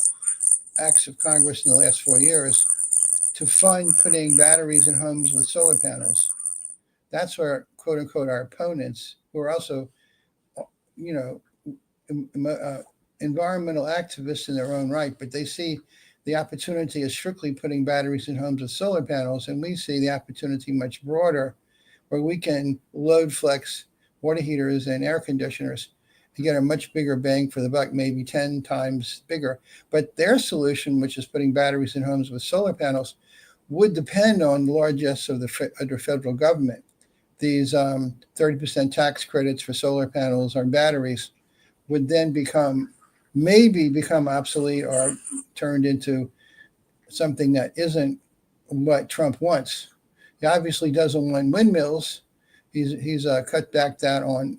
acts of Congress in the last 4 years to fund putting batteries in homes with solar panels. That's where, quote unquote, our opponents, who are also, environmental activists in their own right, but they see the opportunity is strictly putting batteries in homes with solar panels, and we see the opportunity much broader, where we can load flex water heaters and air conditioners to get a much bigger bang for the buck, maybe 10 times bigger. But their solution, which is putting batteries in homes with solar panels, would depend on the largesse of the federal government. These 30% tax credits for solar panels on batteries would then maybe become obsolete or turned into something that isn't what Trump wants. He obviously doesn't want windmills. He's cut back that on,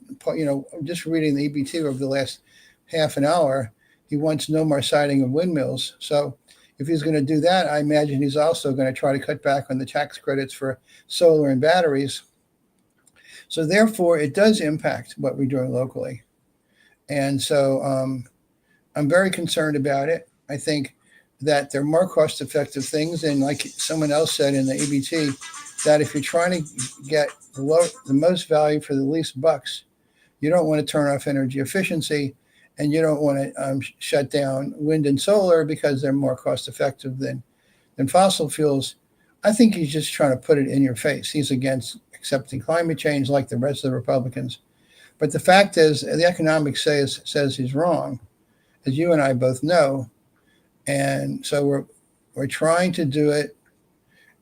just reading the EBT over the last half an hour, he wants no more siting of windmills. So if he's going to do that, I imagine he's also going to try to cut back on the tax credits for solar and batteries. So therefore, it does impact what we're doing locally. And so I'm very concerned about it. I think that they're more cost-effective things. And like someone else said in the EBT, that if you're trying to get the most value for the least bucks, you don't want to turn off energy efficiency, and you don't want to shut down wind and solar because they're more cost-effective than fossil fuels. I think he's just trying to put it in your face. He's against accepting climate change like the rest of the Republicans. But the fact is, the economics says he's wrong. as you and I both know. And so we're trying to do it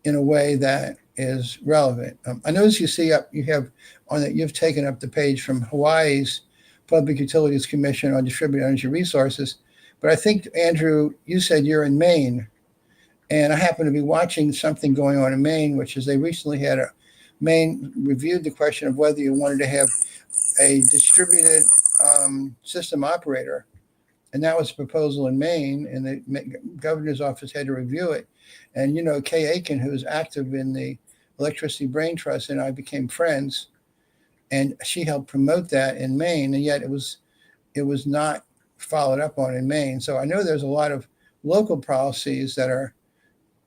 in a way that is relevant. I notice you have on that you've taken up the page from Hawaii's Public Utilities Commission on Distributed Energy Resources, but I think, Andrew, you said you're in Maine, and I happen to be watching something going on in Maine, which is they recently had Maine reviewed the question of whether you wanted to have a distributed system operator, and that was a proposal in Maine, and the governor's office had to review it. And Kay Aiken, who is active in the Electricity Brain Trust, and I became friends, and she helped promote that in Maine, and yet it was not followed up on in Maine. So I know there's a lot of local policies that are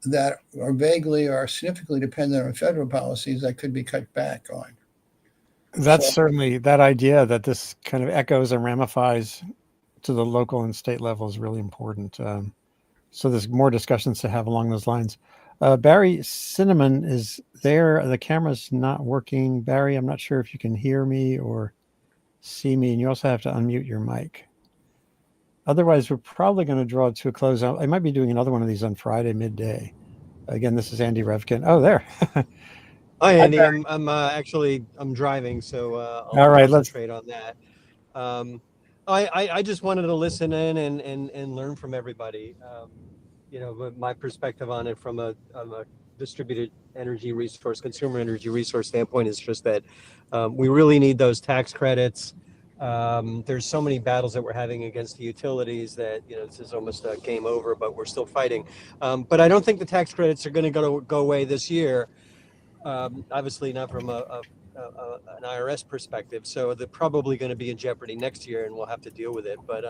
vaguely or significantly dependent on federal policies that could be cut back on. That's certainly that idea that this kind of echoes and ramifies to the local and state level is really important. So there's more discussions to have along those lines. Barry Cinnamon is there. The camera's not working. Barry, I'm not sure if you can hear me or see me, and you also have to unmute your mic. Otherwise, we're probably going to draw it to a close. I might be doing another one of these on Friday midday. Again, this is Andy Revkin. Oh, there. Hi, Andy. I'm driving, so I'll All right, concentrate on that. I just wanted to listen in and learn from everybody. My perspective on it from a distributed energy resource, consumer energy resource standpoint is just that we really need those tax credits. There's so many battles that we're having against the utilities that this is almost a game over, but we're still fighting. But I don't think the tax credits are going to go away this year. Obviously not from an IRS perspective. So they're probably going to be in jeopardy next year, and we'll have to deal with it. But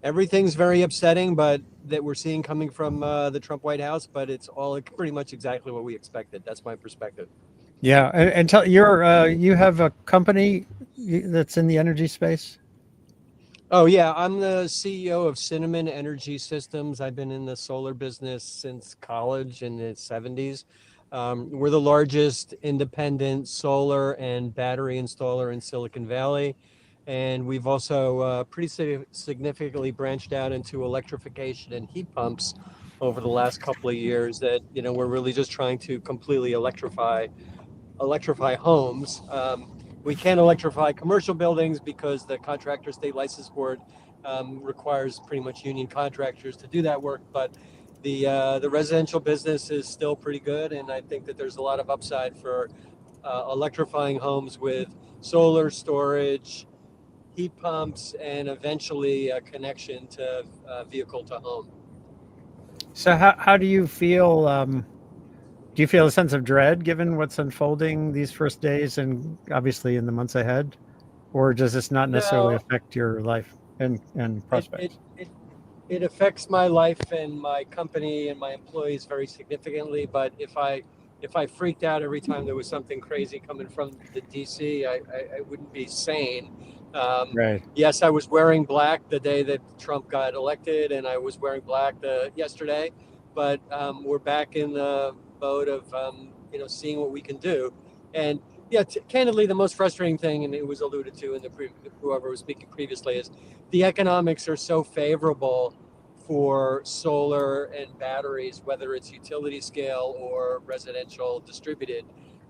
everything's very upsetting, but that we're seeing coming from the Trump White House. But it's all pretty much exactly what we expected. That's my perspective. Yeah, and tell you have a company that's in the energy space. Oh yeah, I'm the CEO of Cinnamon Energy Systems. I've been in the solar business since college in the 70s. We're the largest independent solar and battery installer in Silicon Valley. And we've also pretty significantly branched out into electrification and heat pumps over the last couple of years that, we're really just trying to completely electrify homes. We can't electrify commercial buildings because the Contractor State License Board requires pretty much union contractors to do that work. But the residential business is still pretty good, and I think that there's a lot of upside for electrifying homes with solar storage, heat pumps, and eventually a connection to vehicle to home. So how do you feel? Do you feel a sense of dread given what's unfolding these first days and obviously in the months ahead, or does this not necessarily affect your life and prospects? It affects my life and my company and my employees very significantly. But if I freaked out every time there was something crazy coming from the DC, I wouldn't be sane. Right. Yes, I was wearing black the day that Trump got elected, and I was wearing black yesterday. But we're back in the mode of seeing what we can do. And yeah, candidly, the most frustrating thing, and it was alluded to in whoever was speaking previously, is the economics are so favorable for solar and batteries, whether it's utility scale or residential distributed.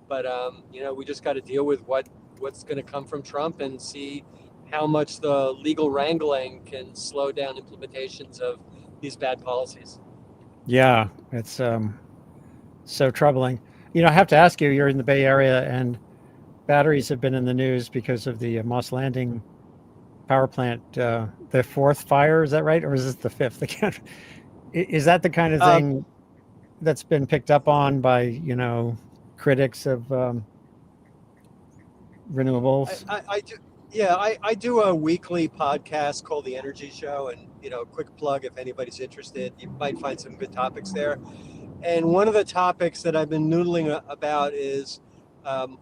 But we just got to deal with what's going to come from Trump and see how much the legal wrangling can slow down implementations of these bad policies. Yeah, it's so troubling. I have to ask you, you're in the Bay Area, and batteries have been in the news because of the Moss Landing power plant, the fourth fire. Is that right? Or is this the fifth? Is that the kind of thing that's been picked up on by, critics of renewables? I do. Yeah, I do a weekly podcast called The Energy Show, and quick plug if anybody's interested, you might find some good topics there. And one of the topics that I've been noodling about is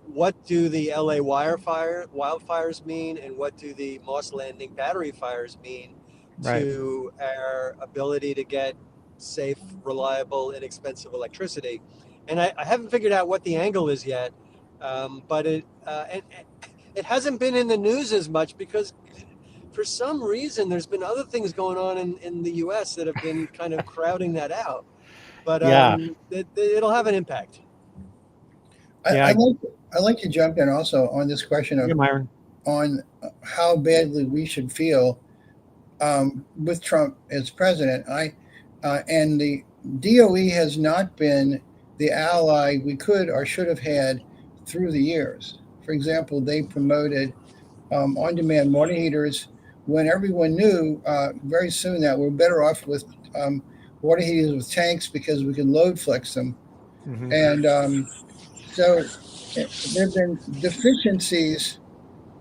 what do the LA wildfires mean, and what do the Moss Landing battery fires mean to our ability to get safe, reliable, inexpensive electricity? And I haven't figured out what the angle is yet, but it hasn't been in the news as much because for some reason, there's been other things going on in the U.S. that have been kind of crowding that out. But Yeah. it'll have an impact. Yeah. I like to jump in also on this question of Yeah, Myron. on how badly we should feel with Trump as president. And the DOE has not been the ally we could or should have had through the years. For example, they promoted on-demand water heaters when everyone knew very soon that we're better off with water heaters with tanks because we can load flex them. Mhm. And so there have been deficiencies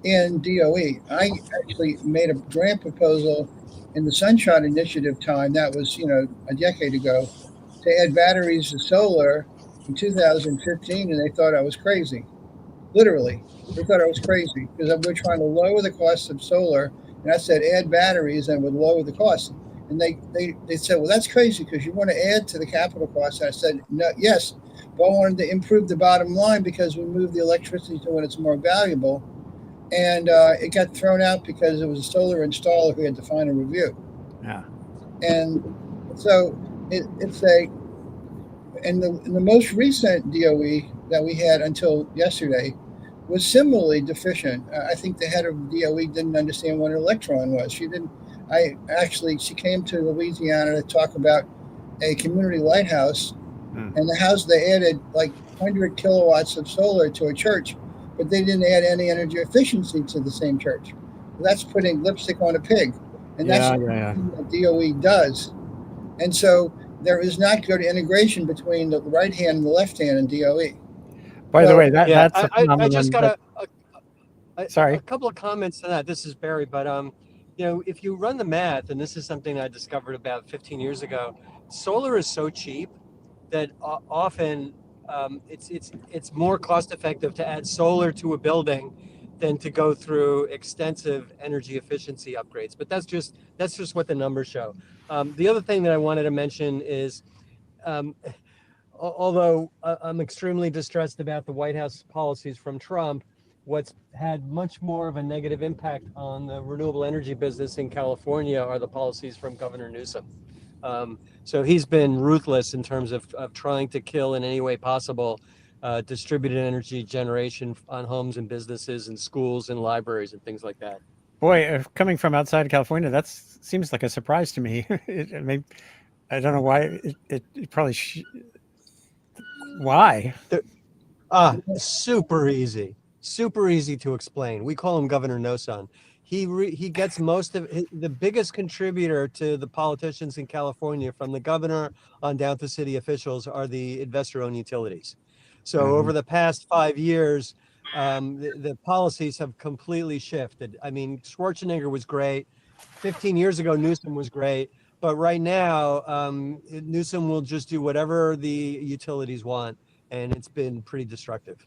in DOE. I actually made a grant proposal in the Sunshine Initiative time, that was, a decade ago, to add batteries to solar in 2015, and they thought I was crazy. Literally, they thought I was crazy because we're trying to lower the cost of solar, and I said add batteries and would lower the cost. And they said, well, that's crazy because you want to add to the capital cost. And I said, no, yes, but I wanted to improve the bottom line because we moved the electricity to when it's more valuable. And it got thrown out because it was a solar installer who had to find a review. Yeah. And so it's a, and the most recent DOE that we had until yesterday was similarly deficient. I think the head of DOE didn't understand what an electron was. She came to Louisiana to talk about a community lighthouse, and the house, they added like 100 kilowatts of solar to a church, but they didn't add any energy efficiency to the same church. That's putting lipstick on a pig, and that's what DOE does. And so there is not good integration between the right hand and the left hand in DOE. By the way, that's a I phenomenon. just got Sorry. a couple of comments to that. This is Barry, but if you run the math, and this is something I discovered about 15 years ago, solar is so cheap that often it's more cost effective to add solar to a building than to go through extensive energy efficiency upgrades. But that's just what the numbers show. The other thing that I wanted to mention is, although I'm extremely distressed about the White House policies from Trump, what's had much more of a negative impact on the renewable energy business in California are the policies from Governor Newsom. So he's been ruthless in terms of trying to kill in any way possible distributed energy generation on homes and businesses and schools and libraries and things like that. Boy, coming from outside of California, that seems like a surprise to me. I don't know why. It probably why. Super easy to explain. We call him Governor No Son. He gets most of the biggest contributor to the politicians in California, from the governor on down to city officials, are the investor-owned utilities. So over the past 5 years, the policies have completely shifted. I mean, Schwarzenegger was great. 15 years ago, Newsom was great. But right now, Newsom will just do whatever the utilities want, and it's been pretty destructive.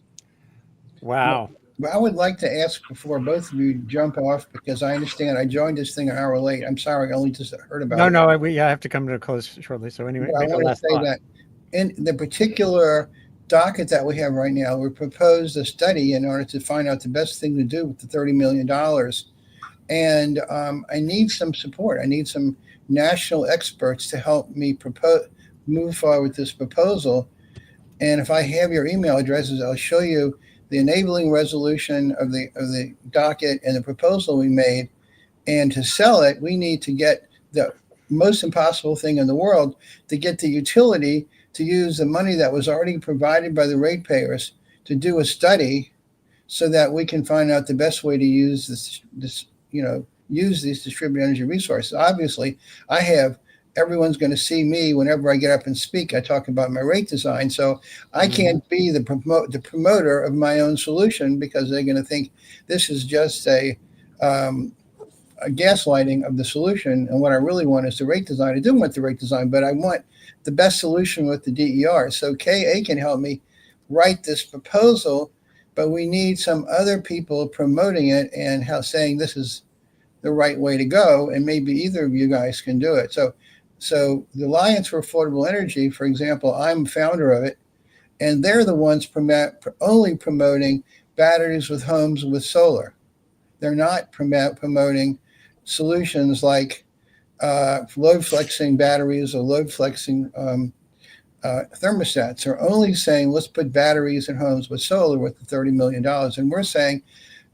Wow. But I would like to ask before both of you jump off, because I understand I joined this thing an hour late. I'm sorry, I only just heard about it. No, I have to come to a close shortly. So anyway, I want to say that in the particular docket that we have right now, we proposed a study in order to find out the best thing to do with the $30 million. And I need some support. I need some national experts to help me move forward with this proposal. And if I have your email addresses, I'll show you the enabling resolution of the docket and the proposal we made. And to sell it, we need to get the most impossible thing in the world, to get the utility to use the money that was already provided by the ratepayers to do a study, so that we can find out the best way to use use these distributed energy resources. Obviously, everyone's going to see me whenever I get up and speak. I talk about my rate design. So I can't be the promoter of my own solution, because they're going to think this is just a gaslighting of the solution. And what I really want is the rate design. I do want the rate design, but I want the best solution with the DER. So KA can help me write this proposal, but we need some other people promoting it and saying this is the right way to go. And maybe either of you guys can do it. So the Alliance for Affordable Energy, for example, I'm founder of it, and they're the ones only promoting batteries with homes with solar. They're not promoting solutions like load flexing batteries or load flexing thermostats are only saying let's put batteries in homes with solar worth $30 million. And we're saying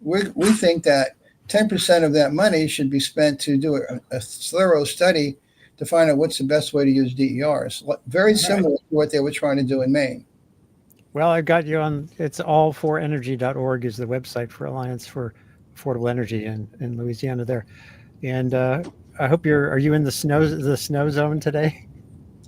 we think that 10% of that money should be spent to do a thorough study to find out what's the best way to use DERs. Very similar to what they were trying to do in Maine. Well, I've got you on. It's allforenergy.org is the website for Alliance for Affordable Energy in Louisiana there. And I hope are you in the snow zone today?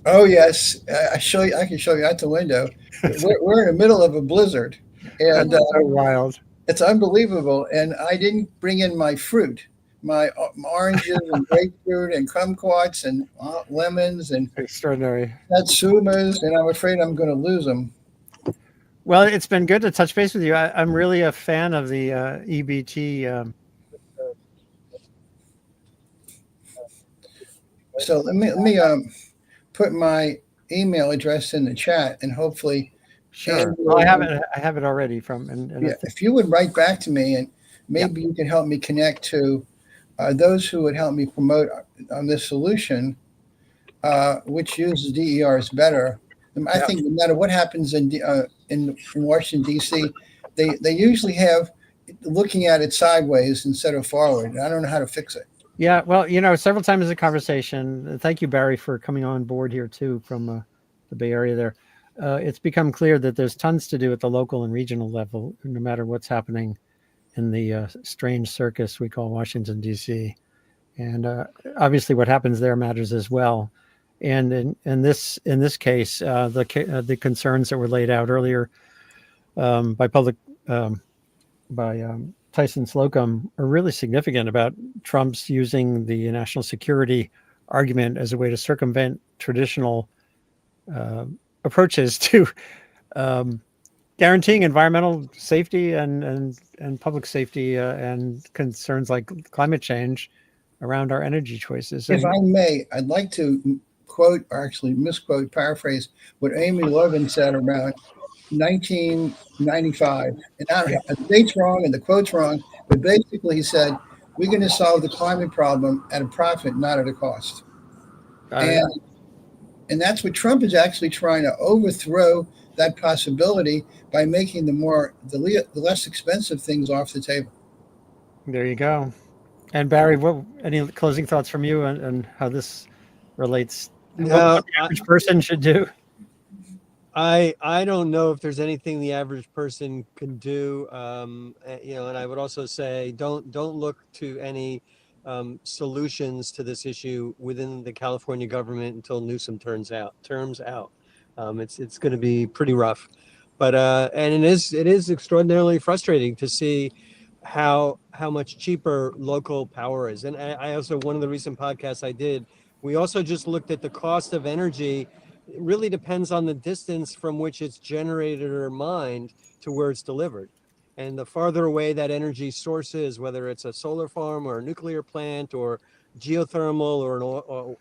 Oh yes, I can show you out the window. We're in the middle of a blizzard, and That's so wild. it's unbelievable. And I didn't bring in my fruit, my oranges and grapefruit and kumquats and lemons and Extraordinary. satsumas, and I'm afraid I'm going to lose them. Well, it's been good to touch base with you. I'm really a fan of the EBT. So let me put my email address in the chat, and hopefully, Sure. Well, I have it already from. And yeah, if you would write back to me, and maybe you can help me connect to those who would help me promote on this solution, which uses DERs better. I think no matter what happens in Washington D.C., they usually have looking at it sideways instead of forward. And I don't know how to fix it. Yeah, well, several times in the conversation, thank you, Barry, for coming on board here too from the Bay Area there. It's become clear that there's tons to do at the local and regional level, no matter what's happening in the strange circus we call Washington, D.C. And obviously what happens there matters as well. And in this case, the concerns that were laid out earlier by Tyson Slocum are really significant about Trump's using the national security argument as a way to circumvent traditional approaches to guaranteeing environmental safety and public safety and concerns like climate change around our energy choices. If I may, I'd like to quote, or actually misquote, paraphrase what Amy Logan said around 1995. And now the date's wrong and the quote's wrong, but basically he said, we're going to solve the climate problem at a profit, not at a cost. And that's what Trump is actually trying to overthrow that possibility by making the less expensive things off the table. There you go. And Barry, any closing thoughts from you and how this relates? What the average person should do? I don't know if there's anything the average person can do. And I would also say don't look to any solutions to this issue within the California government until Newsom terms out. It's going to be pretty rough, but and it is extraordinarily frustrating to see how much cheaper local power is. And I also, one of the recent podcasts I did, we also just looked at the cost of energy. It really depends on the distance from which it's generated or mined to where it's delivered. And the farther away that energy source is, whether it's a solar farm or a nuclear plant or geothermal or an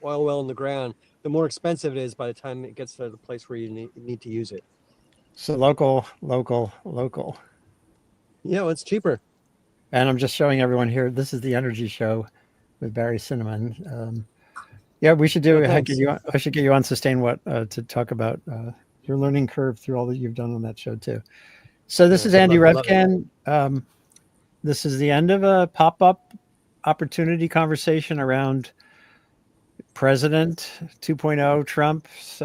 oil well in the ground, the more expensive it is by the time it gets to the place where you need to use it. So local. Yeah, it's cheaper. And I'm just showing everyone here, this is the Energy Show with Barry Cinnamon. Yeah, we should do. I should get you on Sustain What to talk about your learning curve through all that you've done on that show too. So this is Andy Revkin. This is the end of a pop-up opportunity conversation around President 2.0 Trump's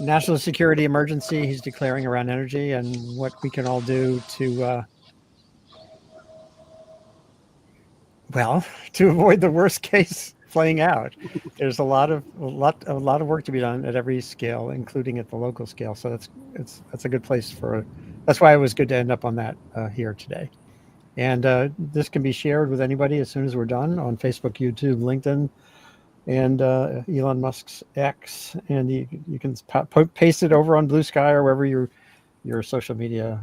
national security emergency he's declaring around energy and what we can all do to avoid the worst case playing out. There's a lot of work to be done at every scale, including at the local scale. So that's a good place that's why it was good to end up on that here today. And this can be shared with anybody as soon as we're done on Facebook, YouTube, LinkedIn, and Elon Musk's X. And you can paste it over on Blue Sky or wherever your social media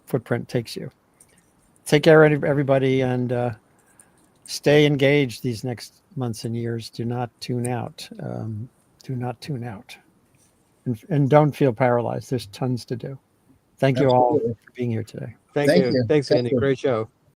footprint takes you. Take care, everybody, and stay engaged these next months and years. Do not tune out. And don't feel paralyzed. There's tons to do. Thank you all for being here today. Thank you. Thanks, Andy. Great show.